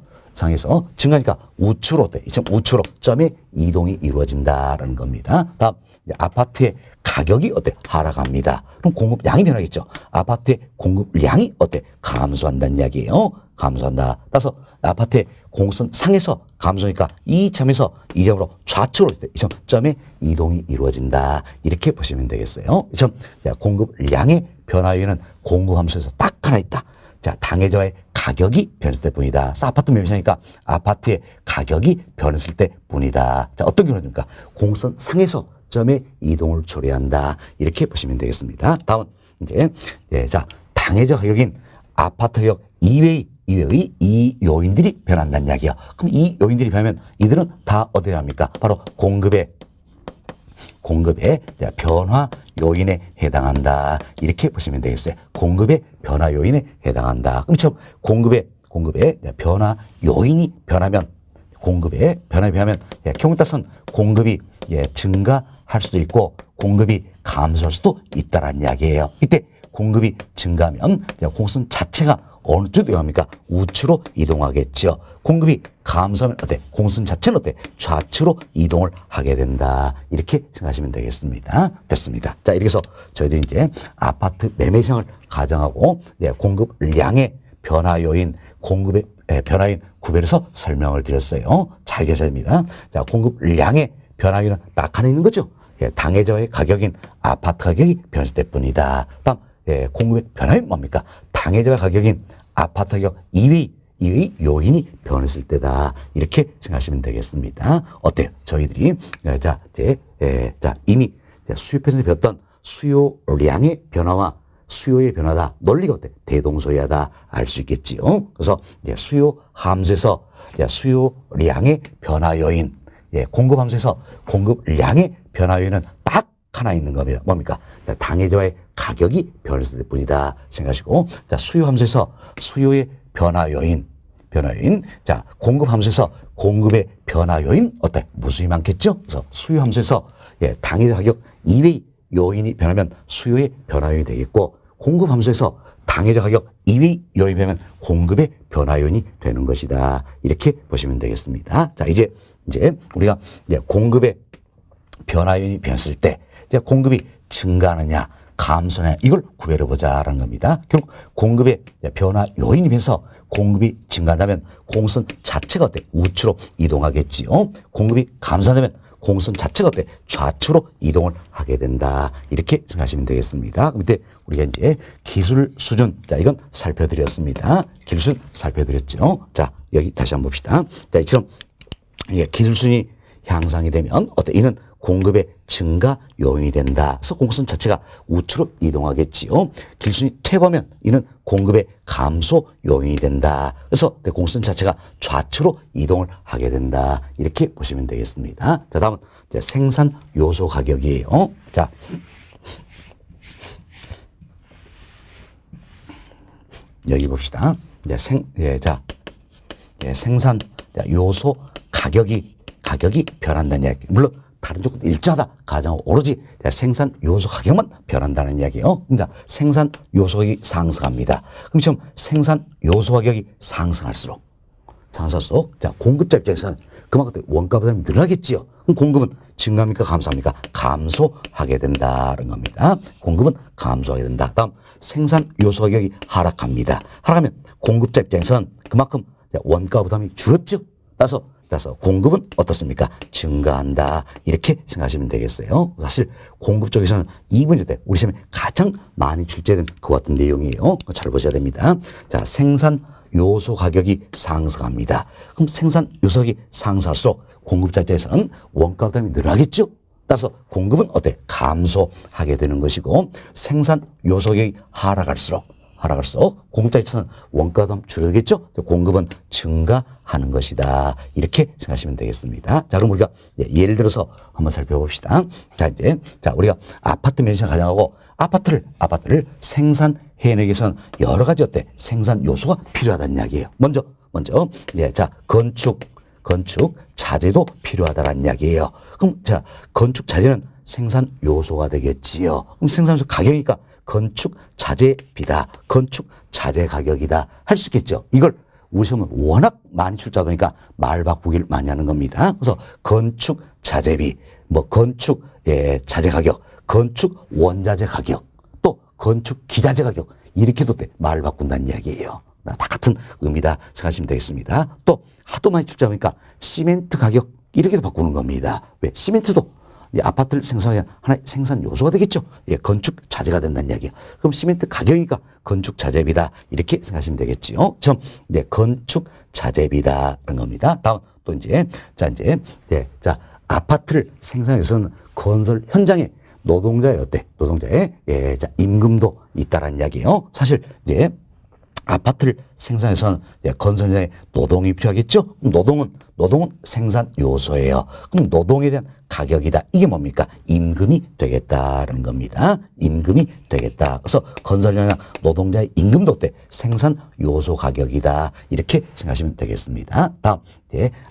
S1: 증가하니까 우측으로 우측으로 점의 이동이 이루어진다라는 겁니다. 다음 아파트의 가격이 하락합니다. 그럼 공급량이 변하겠죠. 아파트의 공급량이 감소한다는 이야기예요. 감소한다. 따라서 아파트의 공급선 상에서 감소니까 이 점에서 이 점으로 좌측으로 이 점에 이동이 이루어진다. 이렇게 보시면 되겠어요. 이 점, 공급량의 변화 요인은 공급 함수에서 딱 하나 있다. 자, 당해자의 가격이 변했을 때뿐이다. 그래서 아파트 매매시장이니까 아파트의 가격이 변했을 때뿐이다. 자, 어떤 경우입니까? 공급선 상에서 점의 이동을 초래한다. 이렇게 보시면 되겠습니다. 다음 이제 자, 당해자 가격인 아파트 가격 이외의 이 요인들이 변한다는 이야기야. 그럼 이 요인들이 변하면 이들은 다 어디에 합니까? 바로 공급의 변화 요인에 해당한다. 이렇게 보시면 되겠어요. 공급의 변화 요인에 해당한다. 그럼 처음 공급의 변화 요인이 변하면 경우에 따라서는 공급이 증가할 수도 있고 공급이 감소할 수도 있다라는 이야기예요. 이때 공급이 증가하면 공급선 자체가 어느 쪽으로 이동합니까? 우측으로 이동하겠죠. 공급이 감소하면 어때? 공급선 자체는 어때? 좌측으로 이동을 하게 된다. 이렇게 생각하시면 되겠습니다. 됐습니다. 자, 이렇게 해서 저희들이 이제 아파트 매매 시장을 가정하고 공급량의 변화 요인, 공급의 변화 요인 구별해서 설명을 드렸어요. 잘 계셔야 됩니다. 자, 공급량의 변화 요인은 딱 하나 있는 거죠. 당해자의 가격인 아파트 가격이 변했을 때뿐이다. 다음 공급의 변화는 뭡니까? 당해자 가격인 아파트 가격 이외의 요인이 변했을 때다. 이렇게 생각하시면 되겠습니다. 어때요? 저희들이 이미 수요편에서 배웠던 수요량의 변화와 수요의 변화다. 논리가 어때? 대동소이하다. 알 수 있겠지요. 그래서 수요 함수에서 수요량의 변화 요인, 공급 함수에서 공급량의 변화 요인은 딱 하나 있는 겁니다. 뭡니까? 당해자의 가격이 변했을 때뿐이다 생각하시고, 자, 수요 함수에서 수요의 변화 요인, 자, 공급 함수에서 공급의 변화 요인 어때? 무수히 많겠죠? 그래서 수요 함수에서 당해자 가격 이외의 요인이 변하면 수요의 변화 요인이 되겠고, 공급 함수에서 당해자 가격 이외의 요인이 변하면 공급의 변화 요인이 되는 것이다. 이렇게 보시면 되겠습니다. 자, 이제 우리가 공급의 변화 요인이 변했을 때 공급이 증가하느냐 감소하느냐 이걸 구별해 보자라는 겁니다. 결국 공급의 변화 요인이 변해서 공급이 증가한다면 공급선 자체가 어때? 우측으로 이동하겠지요. 공급이 감소한다면 공급선 자체가 어때? 좌측으로 이동을 하게 된다. 이렇게 생각하시면 되겠습니다. 그럼 이때 우리가 이제 기술 수준, 자, 이건 살펴드렸습니다. 기술 살펴드렸죠. 자, 여기 다시 한번 봅시다. 자, 이처럼 기술 수준이 향상이 되면 어때? 이는 공급의 증가 요인이 된다. 그래서 공급선 자체가 우측으로 이동하겠지요. 기술순이 퇴보하면 이는 공급의 감소 요인이 된다. 그래서 공급선 자체가 좌측으로 이동을 하게 된다. 이렇게 보시면 되겠습니다. 자, 다음은 이제 생산 요소 가격이에요. 자, 여기 봅시다. 이제 생산 요소 가격이 변한다는 이야기. 물론 다른 조건도 일정하다 가정하고 오로지 생산 요소 가격만 변한다는 이야기예요. 자, 생산 요소 가격이 상승합니다. 그럼 지금 생산 요소 가격이 상승할수록 자, 공급자 입장에서는 그만큼 원가 부담이 늘어나겠지요. 그럼 공급은 증가합니까? 감소합니까? 감소하게 된다는 겁니다. 공급은 감소하게 된다. 다음 생산 요소 가격이 하락합니다. 하락하면 공급자 입장에서는 그만큼 원가 부담이 줄었죠. 따라서 공급은 어떻습니까? 증가한다. 이렇게 생각하시면 되겠어요. 사실 공급 쪽에서는 이 문제 때 우리 시험에 가장 많이 출제된 그와 같은 내용이에요. 잘 보셔야 됩니다. 자, 생산 요소 가격이 상승합니다. 그럼 생산 요소 가격이 상승할수록 공급자 입장에서는 원가 부담이 늘어나겠죠. 따라서 공급은 어때? 감소하게 되는 것이고, 생산 요소 가격이 하락할수록 공급자 입장에서는 원가 부담 줄어들겠죠? 공급은 증가하는 것이다. 이렇게 생각하시면 되겠습니다. 자, 그럼 우리가 예를 들어서 한번 살펴봅시다. 자, 우리가 아파트 매매시장 가정하고 아파트를 생산해내기 위해서는 여러 가지 어때? 생산 요소가 필요하다는 이야기예요. 먼저, 자, 건축 자재도 필요하다는 이야기예요. 그럼 자, 건축 자재는 생산 요소가 되겠지요. 그럼 생산 요소 가격이니까 건축 자재비다. 건축 자재 가격이다. 할 수 있겠죠. 이걸 우리 시험은 워낙 많이 출제하니까 말 바꾸기를 많이 하는 겁니다. 그래서 건축 자재비, 건축 자재 가격, 건축 원자재 가격, 또 건축 기자재 가격 이렇게도 말 바꾼다는 이야기예요. 다 같은 의미다 생각하시면 되겠습니다. 또 하도 많이 출자 보니까 시멘트 가격 이렇게도 바꾸는 겁니다. 왜? 시멘트도 이 아파트를 생산하기 위한 하나의 생산 요소가 되겠죠. 예, 건축 자재가 된다는 이야기예요. 그럼 시멘트 가격이니까 건축 자재비다 이렇게 생각하시면 되겠지요. 점, 네, 건축 자재비다라는 겁니다. 다음 또 이제 자 아파트를 생산하기 위해서는 건설 현장에 노동자의 어때? 노동자의 임금도 있다라는 이야기예요. 사실 이제 아파트를 생산해서는 건설 현장에 노동이 필요하겠죠. 노동은 생산 요소예요. 그럼 노동에 대한 가격이다. 이게 뭡니까? 임금이 되겠다라는 겁니다. 임금이 되겠다. 그래서 건설 현장 노동자의 임금도 어때? 생산 요소 가격이다. 이렇게 생각하시면 되겠습니다. 다음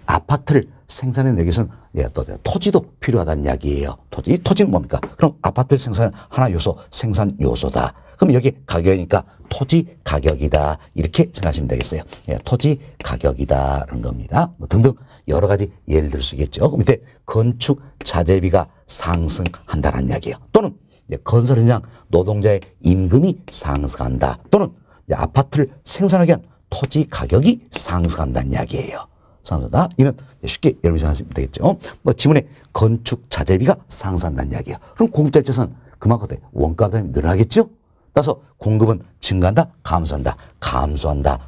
S1: 아파트를 생산해내기 위해서는 또 토지도 필요하다는 이야기예요. 토지는 뭡니까? 그럼 아파트를 생산하는 하나 요소, 생산 요소다. 그럼 여기 가격이니까 토지 가격이다. 이렇게 생각하시면 되겠어요. 예, 토지 가격이다라는 겁니다. 뭐 등등 여러 가지 예를 들 수 있겠죠. 그 밑에 건축 자재비가 상승한다는 이야기예요. 또는 건설 현장 노동자의 임금이 상승한다. 또는 아파트를 생산하기 위한 토지 가격이 상승한다는 이야기예요. 상승한다. 이는 쉽게 여러분이 생각하시면 되겠죠. 뭐 지문에 건축 자재비가 상승한다는 이야기예요. 그럼 공짜입자산 그만큼 원가 부담이 늘어나겠죠. 따라서 공급은 증가한다, 감소한다.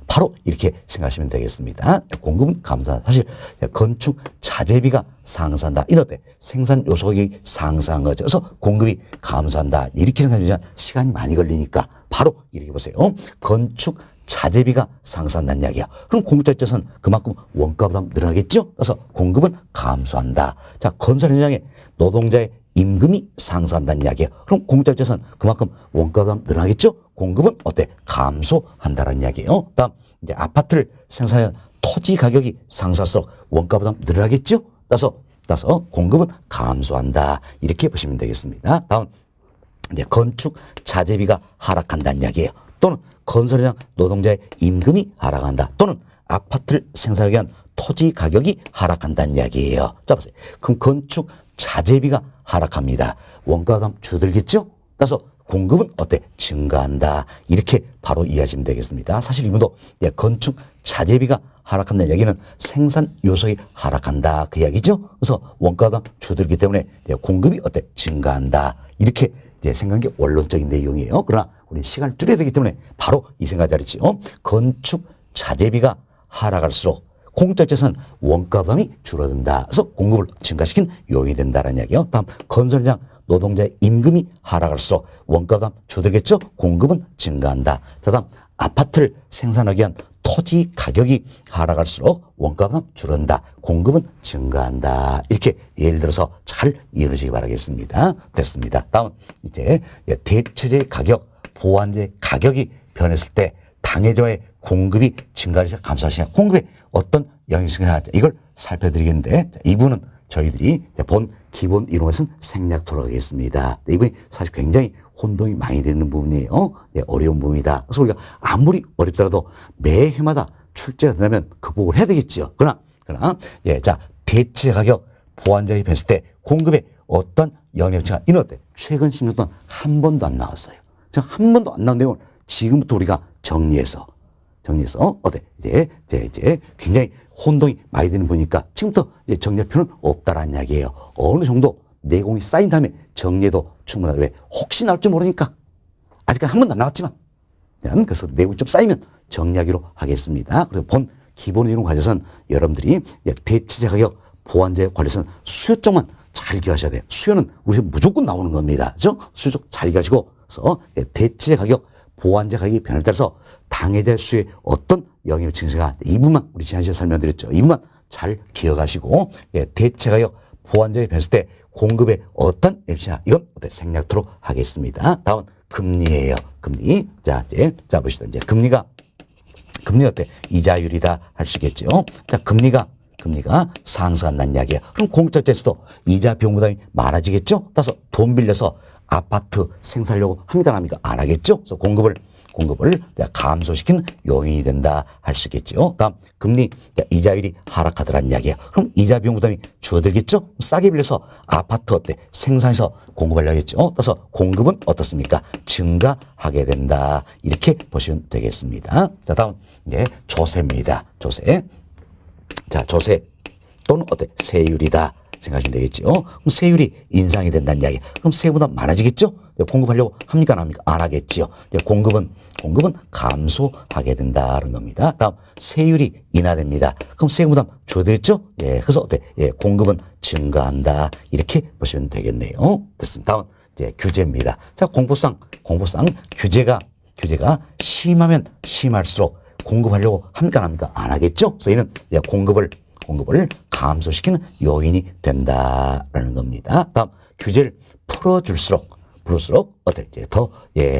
S1: 바로 이렇게 생각하시면 되겠습니다. 공급은 감소한다. 사실 건축 자재비가 상승한다. 이럴 때 생산 요소 가격이 상승한 거죠. 그래서 공급이 감소한다. 이렇게 생각하면 시간이 많이 걸리니까 바로 이렇게 보세요. 건축 자재비가 상승한다는 이야기야. 그럼 공급자입자산 그만큼 원가 부담 늘어나겠죠. 그래서 공급은 감소한다. 자, 건설 현장에 노동자의 임금이 상승한다는 이야기예요. 그럼 공급자입자산 그만큼 원가 부담 늘어나겠죠? 공급은 어때? 감소한다는 이야기예요. 다음 이제 아파트를 생산하는 토지 가격이 상승할수록 원가 부담 늘어나겠죠? 따라서 공급은 감소한다. 이렇게 보시면 되겠습니다. 다음 이제 건축 자재비가 하락한다는 이야기예요. 또는 건설 현장 노동자의 임금이 하락한다. 또는 아파트를 생산하기 위한 토지 가격이 하락한다는 이야기예요. 자 보세요. 그럼 건축 자재비가 하락합니다. 원가 부담 줄어들겠죠? 따라서 공급은 어때? 증가한다. 이렇게 바로 이해하시면 되겠습니다. 사실 이분도 건축 자재비가 하락한다는 이야기는 생산 요소가 하락한다. 그 이야기죠? 그래서 원가 부담 줄어들기 때문에 공급이 어때? 증가한다. 이렇게 생각한 게 원론적인 내용이에요. 그러나 우리 시간을 줄여야 되기 때문에 바로 이 생각 잘했죠. 건축 자재비가 하락할수록 공급자입자산 원가 부담이 줄어든다. 그래서 공급을 증가시킨 요인이 된다는 이야기예요. 다음 건설 현장 노동자의 임금이 하락할수록 원가 부담 줄어들겠죠. 공급은 증가한다. 자, 다음 아파트를 생산하기 위한 토지 가격이 하락할수록 원가 부담 줄어든다. 공급은 증가한다. 이렇게 예를 들어서 잘 이해하시기 바라겠습니다. 됐습니다. 다음 이제 대체재 가격, 보완재 가격이 변했을 때 당해자의 공급이 증가하시냐 감소하시냐, 공급에 어떤 영향이 생겨나냐, 이걸 살펴드리겠는데 이 부분은 저희들이 본 기본 이론에서는 생략 돌아가겠습니다. 이 부분이 사실 굉장히 혼동이 많이 되는 부분이에요. 어려운 부분이다. 그래서 우리가 아무리 어렵더라도 매 해마다 출제가 된다면 극복을 해야 되겠지요. 그러나 자 대체 가격 보완자가 변했을 때 공급에 어떤 영향이 이는 어때? 최근 10년 동안 한 번도 안 나왔어요. 한 번도 안 나온 내용을 지금부터 우리가 정리해서 어때? 이제 굉장히 혼동이 많이 되는 부분이니까 지금부터 정리할 필요는 없다라는 이야기예요. 어느 정도 내공이 쌓인 다음에 정리해도 충분하다. 왜? 혹시 나올 줄 모르니까. 아직까지 한 번도 안 나왔지만 그래서 내공이 좀 쌓이면 정리하기로 하겠습니다. 그래서 본 기본 이론 과정에서는 여러분들이 대체재 가격 보완재 관련해서는 수요 쪽만 잘 기억하셔야 돼요. 수요는 우리 무조건 나오는 겁니다. 그렇죠? 수요 쪽 잘 기억하시고, 그래서 대체재 가격 보완재 가격이 변화에 따라서 당해될 수에 어떤 영향을 증가가 이 부분만 우리 지난 시간에 설명드렸죠. 이 부분만 잘 기억하시고 대체 가격 보완재가 변했을 때 공급에 어떤 앱시나 이건 생략토록 하겠습니다. 다음 금리예요. 금리. 자 보시다. 이제 금리가 어때? 이자율이다 할 수 있겠죠. 자 금리가 상승한다는 이야기예요. 그럼 공급자에서도 이자 비용 부담이 많아지겠죠. 따라서 돈 빌려서 아파트 생산하려고 합니까 안 합니까? 안 하겠죠. 그래서 공급을 공급을 감소시키는 요인이 된다 할 수 있겠죠. 다음 금리 이자율이 하락하더란 이야기예요. 그럼 이자 비용 부담이 줄어들겠죠. 싸게 빌려서 아파트 어때 생산해서 공급하려고 했죠. 따라서 공급은 어떻습니까? 증가하게 된다 이렇게 보시면 되겠습니다. 자 다음 이제 조세입니다. 조세. 자 조세 또는 어때 세율이다 생각하시면 되겠죠. 그럼 세율이 인상이 된다는 이야기. 그럼 세보다 많아지겠죠. 공급하려고 합니까 안 합니까? 안 하겠지요. 공급은 감소하게 된다는 겁니다. 다음 세율이 인하됩니다. 그럼 세금 부담 줄어들겠죠? 예, 그래서 어때? 예, 공급은 증가한다 이렇게 보시면 되겠네요. 됐습니다. 다음 이제 규제입니다. 자 공포상 규제가 심하면 심할수록 공급하려고 합니까 안 합니까? 안 하겠죠. 그래서 이는 공급을 감소시키는 요인이 된다라는 겁니다. 다음 규제를 풀어줄수록 어때 이제 더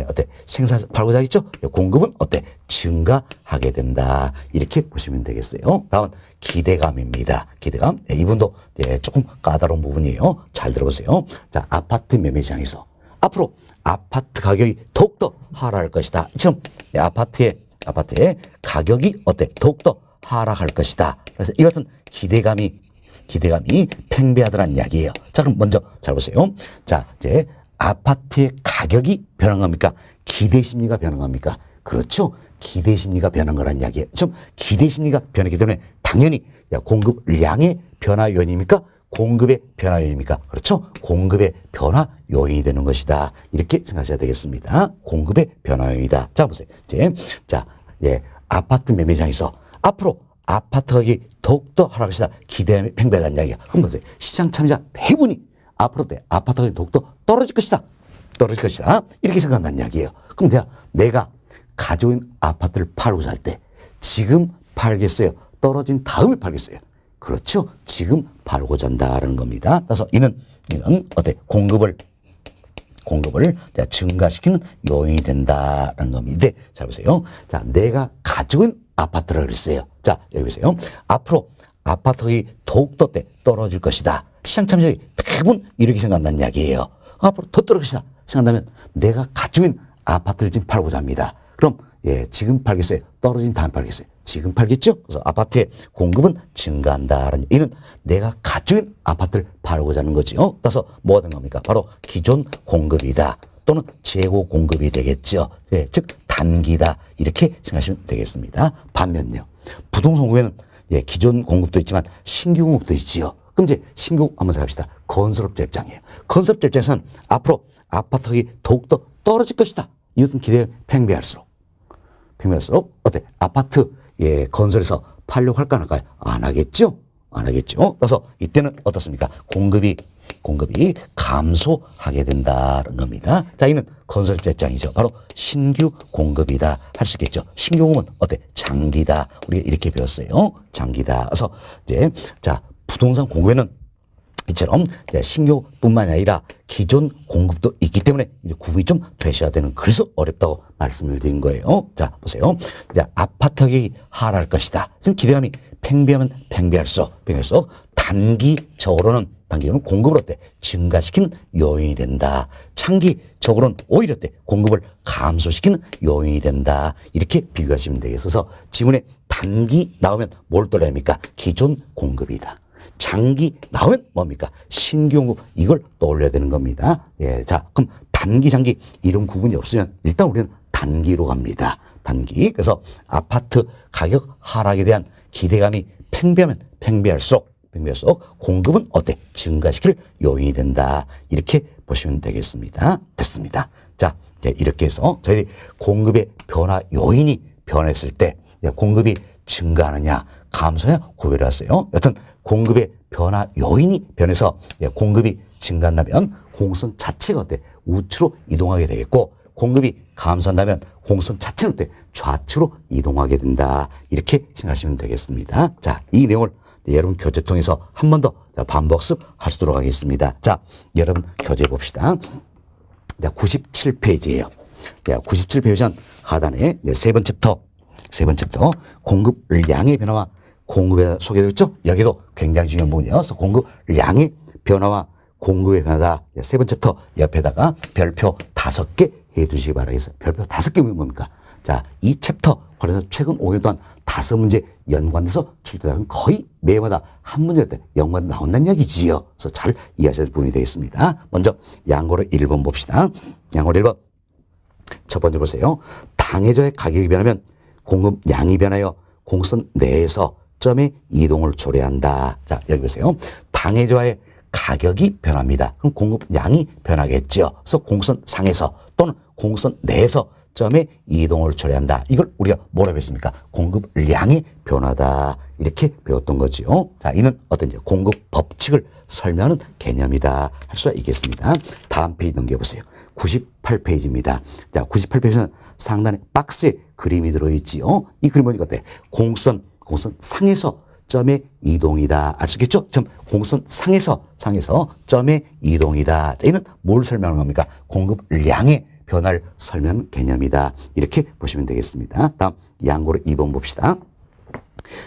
S1: 어때 생산 팔고자 하겠죠? 공급은 어때 증가하게 된다 이렇게 보시면 되겠어요. 다음 기대감입니다. 기대감. 이분도 조금 까다로운 부분이에요. 잘 들어보세요. 자 아파트 매매 시장에서 앞으로 아파트 가격이 더욱더 하락할 것이다. 지금 아파트의 가격이 어때 더욱더 하락할 것이다. 그래서 이 같은 기대감이 팽배하더란 이야기예요. 자, 그럼 먼저 잘 보세요. 자, 이제 아파트의 가격이 변한 겁니까? 기대 심리가 변한 겁니까? 그렇죠. 기대 심리가 변한 거란 이야기예요. 지금 기대 심리가 변했기 때문에 당연히 공급량의 변화 요인입니까? 공급의 변화 요인입니까? 그렇죠. 공급의 변화 요인이 되는 것이다. 이렇게 생각하셔야 되겠습니다. 공급의 변화 요인이다. 자, 보세요. 이제 아파트 매매장에서 앞으로 아파트 가격이 더욱더 하락할 것이다. 기대감이 팽배하다는 이야기야. 그럼 보세요. 시장 참여자 대부분이 앞으로 아파트 가격이 더욱더 떨어질 것이다. 이렇게 생각한다는 이야기예요. 그럼 내가 가지고 있는 아파트를 팔고 살 때 지금 팔겠어요? 떨어진 다음에 팔겠어요? 그렇죠. 지금 팔고자 한다는 겁니다. 그래서 이는 어때? 공급을 증가시키는 요인이 된다는 겁니다. 자, 보세요. 자, 내가 가지고 있는 아파트를 그랬어요. 자, 여기 보세요. 앞으로 아파트 가격이 더욱더 떨어질 것이다. 시장 참여자들이 대부분 이렇게 생각한다는 이야기예요. 앞으로 더 떨어질 것이다. 생각한다면 내가 가지고 있는 아파트를 지금 팔고자 합니다. 그럼 지금 팔겠어요? 떨어진 다음 팔겠어요? 지금 팔겠죠? 그래서 아파트의 공급은 증가한다라는 이는 내가 가지고 있는 아파트를 팔고자 하는 거죠. 따라서 뭐가 된 겁니까? 바로 기존 공급이다. 또는 재고 공급이 되겠죠. 즉 단기다. 이렇게 생각하시면 되겠습니다. 반면요. 부동산 공급에는 기존 공급도 있지만 신규 공급도 있지요. 그럼 이제 신규 한번 생각합시다. 건설업자 입장이에요. 건설업자 입장에서는 앞으로 아파트 가격이 더욱더 떨어질 것이다. 이것은 기대에 팽배할수록 어때? 아파트 건설해서 팔려고 할까 안 할까요? 안 하겠죠? 그래서 이때는 어떻습니까? 공급이 감소하게 된다는 겁니다. 자, 이는 건설업자 입장이죠. 바로 신규 공급이다 할 수 있겠죠. 신규 공급은 어때? 장기다. 우리가 이렇게 배웠어요. 장기다. 그래서 이제 자 부동산 공급에는 이처럼 신규뿐만 아니라 기존 공급도 있기 때문에 구분이 좀 되셔야 되는, 그래서 어렵다고 말씀을 드린 거예요. 자, 보세요. 이제 아파트 가격이 하락할 것이다. 기대감이 팽배하면 팽배할수록 단기적으로는 공급을 어때? 증가시키는 요인이 된다. 장기적으로는 오히려 어때? 공급을 감소시키는 요인이 된다. 이렇게 비교하시면 되겠어서 지문에 단기 나오면 뭘 떠올려야 합니까? 기존 공급이다. 장기 나오면 뭡니까? 신규 공급, 이걸 떠올려야 되는 겁니다. 자, 그럼 단기, 장기 이런 구분이 없으면 일단 우리는 단기로 갑니다. 단기. 그래서 아파트 가격 하락에 대한 기대감이 팽배하면 팽배할수록 공급은 어때? 증가시킬 요인이 된다. 이렇게 보시면 되겠습니다. 됐습니다. 자, 이렇게 해서 저희들이 공급의 변화 요인이 변했을 때 공급이 증가하느냐 감소하느냐 구별을 했어요. 여튼 공급의 변화 요인이 변해서 공급이 증가한다면 공급선 자체가 어때? 우측으로 이동하게 되겠고, 공급이 감소한다면 공급선 자체는 어때? 좌측으로 이동하게 된다. 이렇게 생각하시면 되겠습니다. 자, 이 내용을 여러분 교재 통해서 한 번 더 반복습 하시도록 하겠습니다. 자, 여러분 교재 봅시다. 97페이지예요. 97페이지 하단에 세 번째 챕터 공급량의 변화와 공급에 소개되어 있죠. 여기도 굉장히 중요한 부분이에요. 그래서 공급량의 변화와 공급의 변화다. 세 번째 챕터 옆에다가 별표 5개 해두시기 바라겠습니다. 별표 5개면 뭡니까? 자, 이 챕터 그래서 최근 5년 동안 5문제 연관돼서 출제되는 거의 매마다 한 문제 때 연관 나온다는 이야기지요. 그래서 잘 이해하셔야 될 부분이 되겠습니다. 먼저 양고로 1번 봅시다. 양고로 1번. 첫 번째 보세요. 당해저의 가격이 변하면 공급량이 변하여 공선 내에서 점의 이동을 초래한다. 자, 여기 보세요. 당해저의 가격이 변합니다. 그럼 공급량이 변하겠죠. 그래서 공선 상에서 또는 공선 내에서 점의 이동을 초래한다. 이걸 우리가 뭐라고 했습니까? 공급량의 변화다. 이렇게 배웠던 거죠. 자, 이는 어떤지 공급 법칙을 설명하는 개념이다. 할 수가 있겠습니다. 다음 페이지 넘겨보세요. 98페이지입니다. 자, 98페이지는 상단에 박스에 그림이 들어있지요. 이 그림 보니까 어때? 공선 상에서 점의 이동이다. 알 수 있겠죠? 공선 상에서 점의 이동이다. 자, 이는 뭘 설명하는 겁니까? 공급량의 변화를 설명하는 개념이다. 이렇게 보시면 되겠습니다. 다음 양고로 2번 봅시다.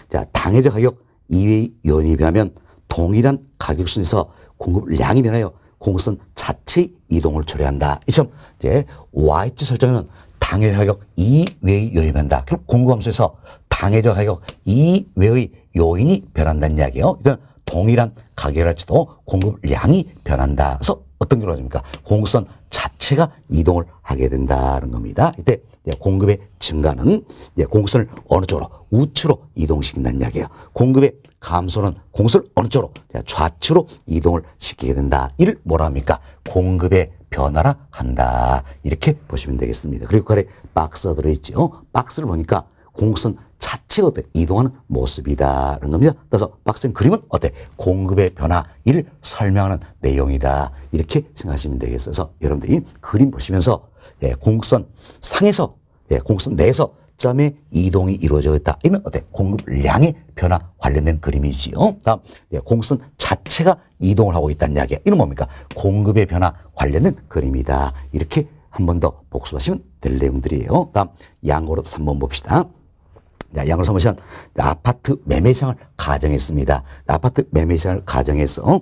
S1: 자, 당해저 가격 이외의 요인이 변하면 동일한 가격순에서 공급량이 변하여 공급선 자체의 이동을 초래한다. 이처럼 이제 Y자 설정에는 당해저 가격 이외의 요인이 변한다. 결국 공급함수에서 당해저 가격 이외의 요인이 변한다는 이야기예요. 일단 동일한 가격일지도 공급량이 변한다. 그래서 어떤 결과가 됩니까? 공급선 자체가 이동을 하게 된다는 겁니다. 이때 공급의 증가는 공급선을 어느 쪽으로? 우측으로 이동시킨다는 이야기예요. 공급의 감소는 공급선을 어느 쪽으로? 좌측으로 이동을 시키게 된다. 이를 뭐라 합니까? 공급의 변화라 한다. 이렇게 보시면 되겠습니다. 그리고 그 아래 박스가 들어있죠. 박스를 보니까 공급선 자체가 어때? 이동하는 모습이다라는 겁니다. 그래서 박스의 그림은 어때? 공급의 변화, 이를 설명하는 내용이다. 이렇게 생각하시면 되겠어서 여러분들이 그림 보시면서 공급선 상에서 공급선 내에서 점의 이동이 이루어져 있다. 이는 어때? 공급량의 변화 관련된 그림이지요. 다음 공급선 자체가 이동을 하고 있다는 이야기야. 이는 뭡니까? 공급의 변화 관련된 그림이다. 이렇게 한 번 더 복습하시면 될 내용들이에요. 다음 양고로 3번 봅시다. 자, 양으로 삼으시면 아파트 매매 시장을 가정했습니다. 아파트 매매 시장을 가정해서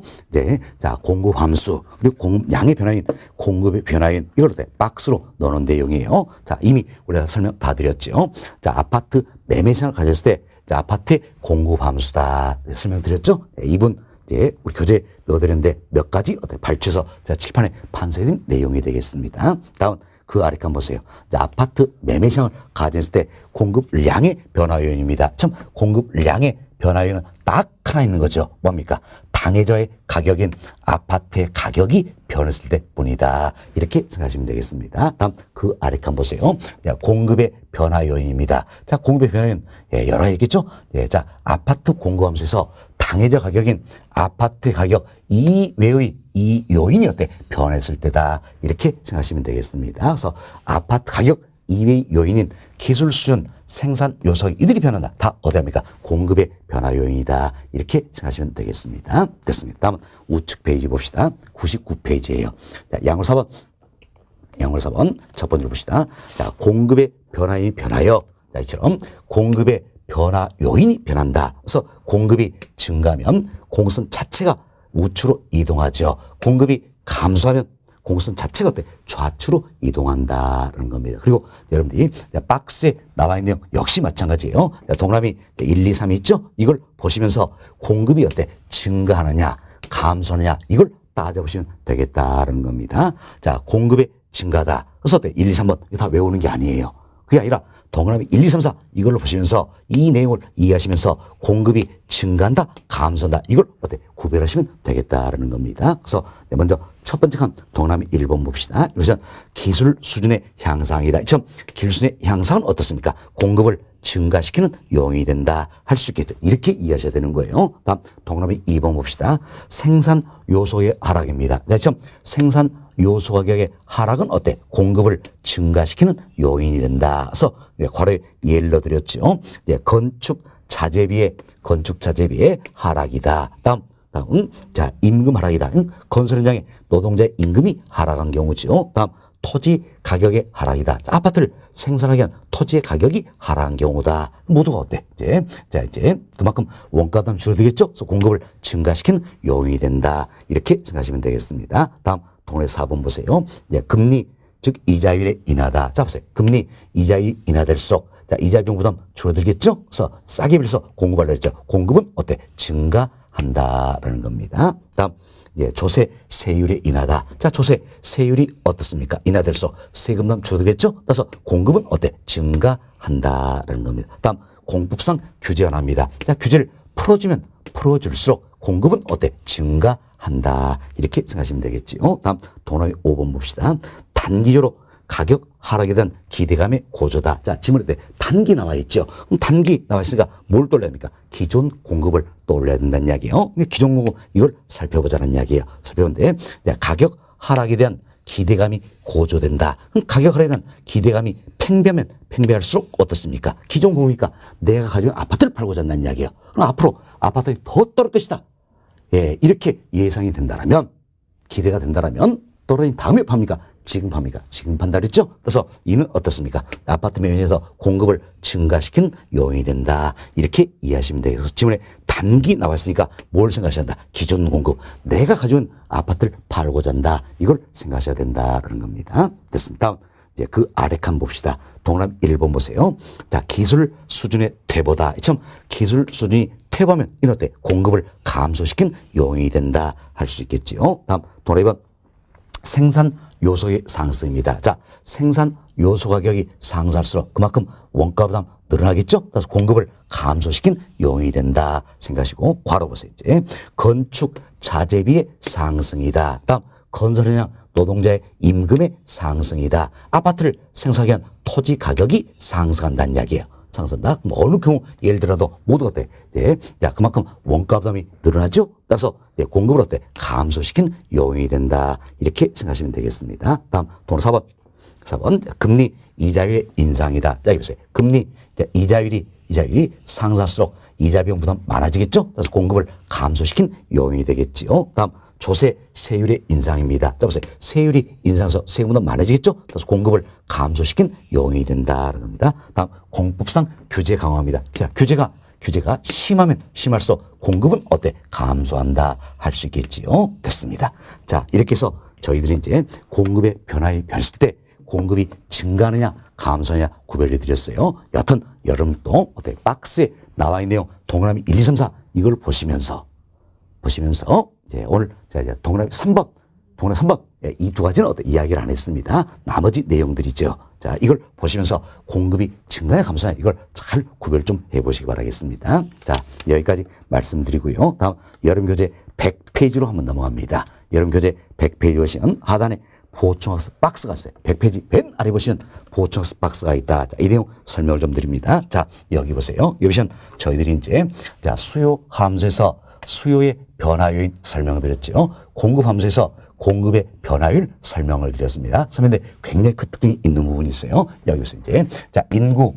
S1: 자, 공급 함수 그리고 공급량의 변화인 공급의 변화인 이걸 박스로 넣는 내용이에요. 자, 이미 우리가 설명 다 드렸죠. 자, 아파트 매매 시장을 가졌을 때 자, 아파트의 공급 함수다 설명드렸죠. 이분 우리 교재에 넣어드렸는데 몇 가지 발췌해서 칠판에 판서해진 내용이 되겠습니다. 다음 그 아래 칸 보세요. 자, 아파트 매매 시장을 가정했을 때 공급량의 변화 요인입니다. 공급량의 변화 요인은 딱 하나 있는 거죠. 뭡니까? 당해저의 가격인 아파트의 가격이 변했을 때뿐이다. 이렇게 생각하시면 되겠습니다. 다음 그 아래 칸 보세요. 공급의 변화 요인입니다. 자, 공급의 변화 요인 여러 개 있겠죠? 자, 아파트 공급함수에서 당해저 가격인 아파트 가격 이외의 이 요인이 어때? 변했을 때다. 이렇게 생각하시면 되겠습니다. 그래서 아파트 가격 이외의 요인인 기술 수준, 생산 요소 이들이 변한다. 다 어디 합니까? 공급의 변화 요인이다. 이렇게 생각하시면 되겠습니다. 됐습니다. 다음은 우측 페이지 봅시다. 99페이지예요. 자, 양월 4번 첫 번째로 봅시다. 자, 공급의 변화인이 변하여 자, 이처럼 공급의 변화 요인이 변한다. 그래서 공급이 증가하면 공급선 자체가 우측으로 이동하죠. 공급이 감소하면 공급선 자체가 어때? 좌측으로 이동한다는 겁니다. 그리고 여러분들이 박스에 나와 있는 내용 역시 마찬가지예요. 동그라미 1, 2, 3 있죠? 이걸 보시면서 공급이 어때? 증가하느냐, 감소하느냐 이걸 따져보시면 되겠다는 겁니다. 자, 공급의 증가다. 그래서 어때? 1, 2, 3번 이거 다 외우는 게 아니에요. 그게 아니라 동그라미 1, 2, 3, 4 이걸로 보시면서 이 내용을 이해하시면서 공급이 증가한다, 감소한다 이걸 어때? 구별하시면 되겠다라는 겁니다. 그래서 먼저 첫 번째 칸 동그라미 1번 봅시다. 그래서 기술 수준의 향상이다. 참 기술 수준의 향상은 어떻습니까? 공급을 증가시키는 요인이 된다 할 수 있겠죠. 이렇게 이해하셔야 되는 거예요. 다음 동그라미 2번 봅시다. 생산 요소의 하락입니다. 참 생산 요소 가격의 하락은 어때? 공급을 증가시키는 요인이 된다. 그래서 괄호에 예를 들어드렸죠. 건축 자재비의 하락이다. 다음 자, 임금 하락이다. 건설 현장의 노동자의 임금이 하락한 경우죠. 다음 토지 가격의 하락이다. 자, 아파트를 생산하기 위한 토지의 가격이 하락한 경우다. 모두가 어때? 이제 그만큼 원가도 줄어들겠죠. 그래서 공급을 증가시키는 요인이 된다. 이렇게 생각하시면 되겠습니다. 다음 동그라미 4번 보세요. 금리 즉 이자율의 인하다. 자, 보세요. 금리 이자율이 인하될수록 자, 이자 비용 부담 줄어들겠죠? 그래서 싸게 빌려서 공급하려고 했죠. 공급은 어때? 증가한다라는 겁니다. 다음, 조세 세율의 인하다. 자, 조세 세율이 어떻습니까? 인하될수록 세금 부담 줄어들겠죠? 그래서 공급은 어때? 증가한다라는 겁니다. 다음, 공법상 규제 완화입니다. 자, 규제를 풀어주면 풀어줄수록 공급은 어때? 증가한다. 이렇게 생각하시면 되겠지요. 다음, 동남이 5번 봅시다. 단기적으로 가격 하락에 대한 기대감의 고조다. 자, 지문에 단기 나와 있죠. 그럼 단기 나와 있으니까 뭘 떠올려야 합니까? 기존 공급을 떠올려야 된다는 이야기예요. 근데 기존 공급 이걸 살펴보자는 이야기예요. 살펴보는데 가격 하락에 대한 기대감이 고조된다. 그럼 가격 하락에 대한 기대감이 팽배하면 팽배할수록 어떻습니까? 기존 공급이니까 내가 가지고 있는 아파트를 팔고자 한다는 이야기예요. 그럼 앞으로 아파트가 더 떨어질 것이다. 예, 이렇게 예상이 된다면 기대가 된다면 떨어진 다음에 팝니까? 지금 팝니까? 지금 판다 그랬죠? 그래서 이는 어떻습니까? 아파트 매매에서 공급을 증가시킨 요인이 된다. 이렇게 이해하시면 되겠어요. 지문에 단기 나왔으니까 뭘 생각하셔야 한다? 기존 공급. 내가 가지고 있는 아파트를 팔고자 한다. 이걸 생각하셔야 된다라는 겁니다. 됐습니다. 다음, 이제 그 아래 칸 봅시다. 동그라미 1번 보세요. 자, 기술 수준의 퇴보다. 참 기술 수준이 퇴보하면 이는 어때? 공급을 감소시킨 요인이 된다. 할 수 있겠지요. 다음, 동그라미 2번. 생산 요소의 상승입니다. 자, 생산 요소 가격이 상승할수록 그만큼 원가 부담 늘어나겠죠? 그래서 공급을 감소시킨 요인이 된다 생각하시고 괄호 보세요. 이제 건축 자재비의 상승이다. 다음, 건설 현장 노동자의 임금의 상승이다. 아파트를 생산하기 위한 토지 가격이 상승한다는 이야기예요. 상승한다. 그럼 어느 경우 예를 들어도 모두가 어때? 자, 그만큼 원가 부담이 늘어나죠? 따라서 공급을 어때? 감소시킨 요인이 된다. 이렇게 생각하시면 되겠습니다. 다음, 동그라미 4번. 금리 이자율의 인상이다. 자, 여기 보세요. 금리 이자율이 상승할수록 이자 비용 부담 많아지겠죠? 그래서 공급을 감소시킨 요인이 되겠지요. 다음, 조세 세율의 인상입니다. 자, 보세요. 세율이 인상해서 세금 부담 많아지겠죠? 그래서 공급을 감소시킨 요인이 된다는 겁니다. 다음, 공법상 규제 강화입니다. 규제가 심하면 심할수록 공급은 어때? 감소한다. 할 수 있겠지요. 됐습니다. 자, 이렇게 해서 저희들이 이제 공급의 변화에 변했을 때 공급이 증가하느냐 감소하느냐 구별해 드렸어요. 여튼 여러분도 어때? 박스에 나와 있는 내용 동그라미 1, 2, 3, 4 이걸 보시면서 이제 오늘 이제 동그라미 3번 이 두 가지는 어떤 이야기를 안 했습니다. 나머지 내용들이죠. 자, 이걸 보시면서 공급이 증가해 감소하냐 이걸 잘 구별 좀 해보시기 바라겠습니다. 자, 여기까지 말씀드리고요. 다음 여름교재 100페이지로 한번 넘어갑니다. 여름교재 100페이지 보시면 하단에 보충학습 박스가 있어요. 100페이지 맨 아래 보시면 보충학습 박스가 있다. 자, 이 내용 설명을 좀 드립니다. 자, 여기 보세요. 여기 보시면 저희들이 이제 자, 수요 함수에서 수요의 변화 요인 설명을 드렸죠. 공급 함수에서 공급의 변화율 설명을 드렸습니다. 설명인데 굉장히 그 특징이 있는 부분이 있어요. 여기 보세요. 이제 자, 인구,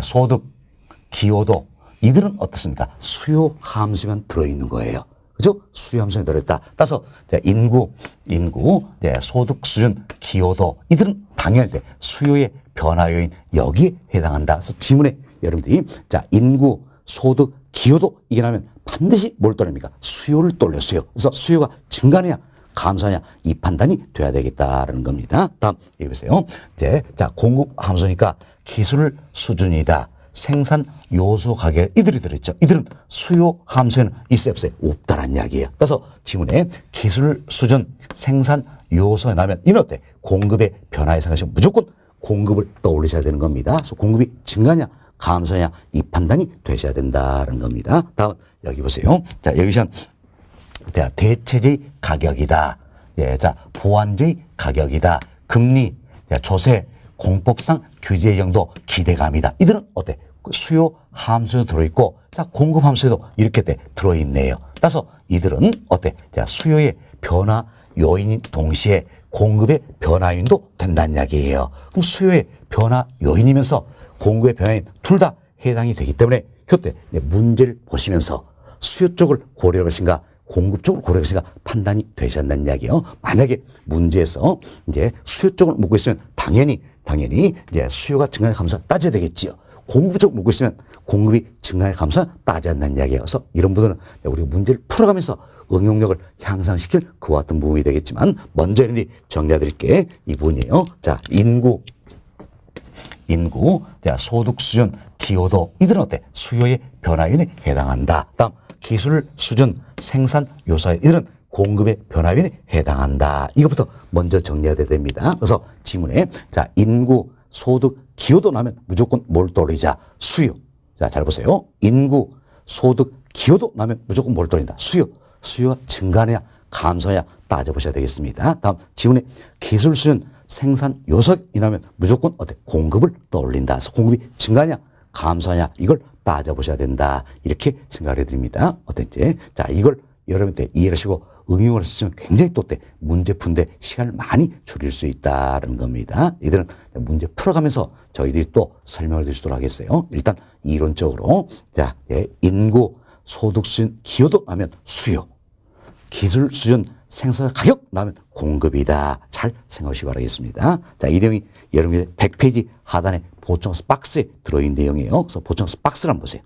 S1: 소득, 기여도 이들은 어떻습니까? 수요 함수만 들어있는 거예요. 그죠? 수요 함수에 들어있다. 따라서 인구, 소득 수준, 기여도 이들은 당연할 때 수요의 변화 요인 여기에 해당한다. 그래서 지문에 여러분들이 자, 인구, 소득, 기여도 이게 나면 반드시 뭘 떠냅니까? 수요를 떠올렸어요. 그래서 수요가 증가하냐 감소하냐 이 판단이 돼야 되겠다라는 겁니다. 다음 여기 보세요. 이제 자, 공급 함수니까 기술 수준이다. 생산 요소 가격 이들이 들어있죠. 이들은 수요 함수에는 있어요 없어요? 없다라는 이야기예요. 그래서 지문에 기술 수준 생산 요소에 나면 이는 어때? 공급의 변화에 생각하시면 무조건 공급을 떠올리셔야 되는 겁니다. 그래서 공급이 증가하냐 감소하냐 이 판단이 되셔야 된다는 겁니다. 다음 여기 보세요. 자, 여기 보시면 대체제의 가격이다. 예, 자, 보완제의 가격이다. 금리, 자, 조세, 공법상 규제 정도 기대감이다. 이들은 어때? 수요 함수에 들어있고, 자, 공급 함수에도 이렇게 들어있네요. 따라서 이들은 어때? 자, 수요의 변화 요인인 동시에 공급의 변화 요인도 된다는 이야기예요. 그럼 수요의 변화 요인이면서 공급의 변화인 둘 다 해당이 되기 때문에 그때 문제를 보시면서 수요 쪽을 고려할 것인가 공급 쪽을 고려할 것인가 판단이 되셔야 한다는 이야기예요. 만약에 문제에서 이제 수요 쪽을 묻고 있으면 당연히 이제 수요가 증가하는 감소가 따져야 되겠지요. 공급 쪽 묻고 있으면 공급이 증가의 감소는 따지 않는 이야기여서 이런 부분은 우리가 문제를 풀어가면서 응용력을 향상시킬 그와 같은 부분이 되겠지만 먼저 여러분이 정리해드릴게 이 부분이에요. 자, 인구, 자, 소득 수준, 기여도 이들은 어때? 수요의 변화 요인에 해당한다. 다음 기술 수준, 생산 요소 이들은 공급의 변화 요인에 해당한다. 이것부터 먼저 정리해야 됩니다. 그래서 지문에 자, 인구, 소득, 기여도 나면 무조건 뭘 떠올리자? 수요. 자, 잘 보세요. 인구, 소득, 기여도 나면 무조건 뭘 떠올린다? 수요. 수요가 증가하냐 감소하냐 따져보셔야 되겠습니다. 다음 지문에 기술 수준, 생산 요소이 나면 무조건 어때? 공급을 떠올린다. 그래서 공급이 증가하냐 감소하냐 이걸 따져보셔야 된다. 이렇게 생각을 해드립니다. 어땠지? 자, 이걸 여러분들 이해를 하시고 응용을 했으면 굉장히 또 때 문제 푼데 시간을 많이 줄일 수 있다는 겁니다. 이들은 문제 풀어가면서 저희들이 또 설명을 드릴 수 있도록 하겠어요. 일단 이론적으로 자, 인구, 소득 수준, 기여도 나면 수요, 기술 수준, 생산 가격 나면 공급이다. 잘 생각하시기 바라겠습니다. 자, 이 내용이 여러분의 100페이지 하단에 보충학습 박스에 들어있는 내용이에요. 그래서 보충학습 박스를 한번 보세요.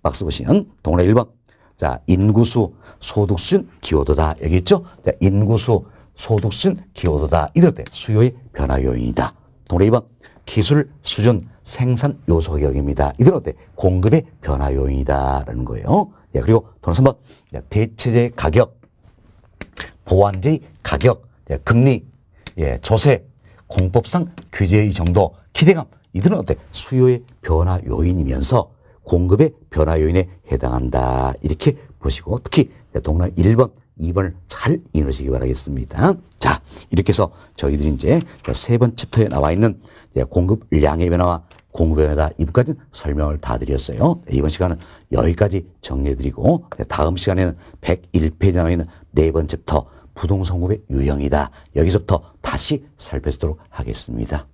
S1: 박스 보시면 동그라미 1번. 자, 인구수, 소득 수준, 기여도다. 여기 있죠? 자, 인구수, 소득 수준, 기여도다. 이럴 때 수요의 변화 요인이다. 동그라미 2번. 기술 수준, 생산 요소 가격입니다. 이들 어때? 공급의 변화 요인이다라는 거예요. 예, 그리고 동그라미 3번. 대체재 가격, 보완제의 가격, 금리, 조세, 공법상 규제의 정도, 기대감 이들은 어때? 수요의 변화 요인이면서 공급의 변화 요인에 해당한다. 이렇게 보시고 특히 동그라미 1번, 2번을 잘 이해하시기 바라겠습니다. 자, 이렇게 해서 저희들이 이제 세 번 챕터에 나와 있는 공급량의 변화와 공급의 변화다. 이 부분까지는 설명을 다 드렸어요. 이번 시간은 여기까지 정리해드리고 다음 시간에는 101페이지에 나와 있는 네 번째 챕터 부동산 공급의 유형이다. 여기서부터 다시 살펴보도록 하겠습니다.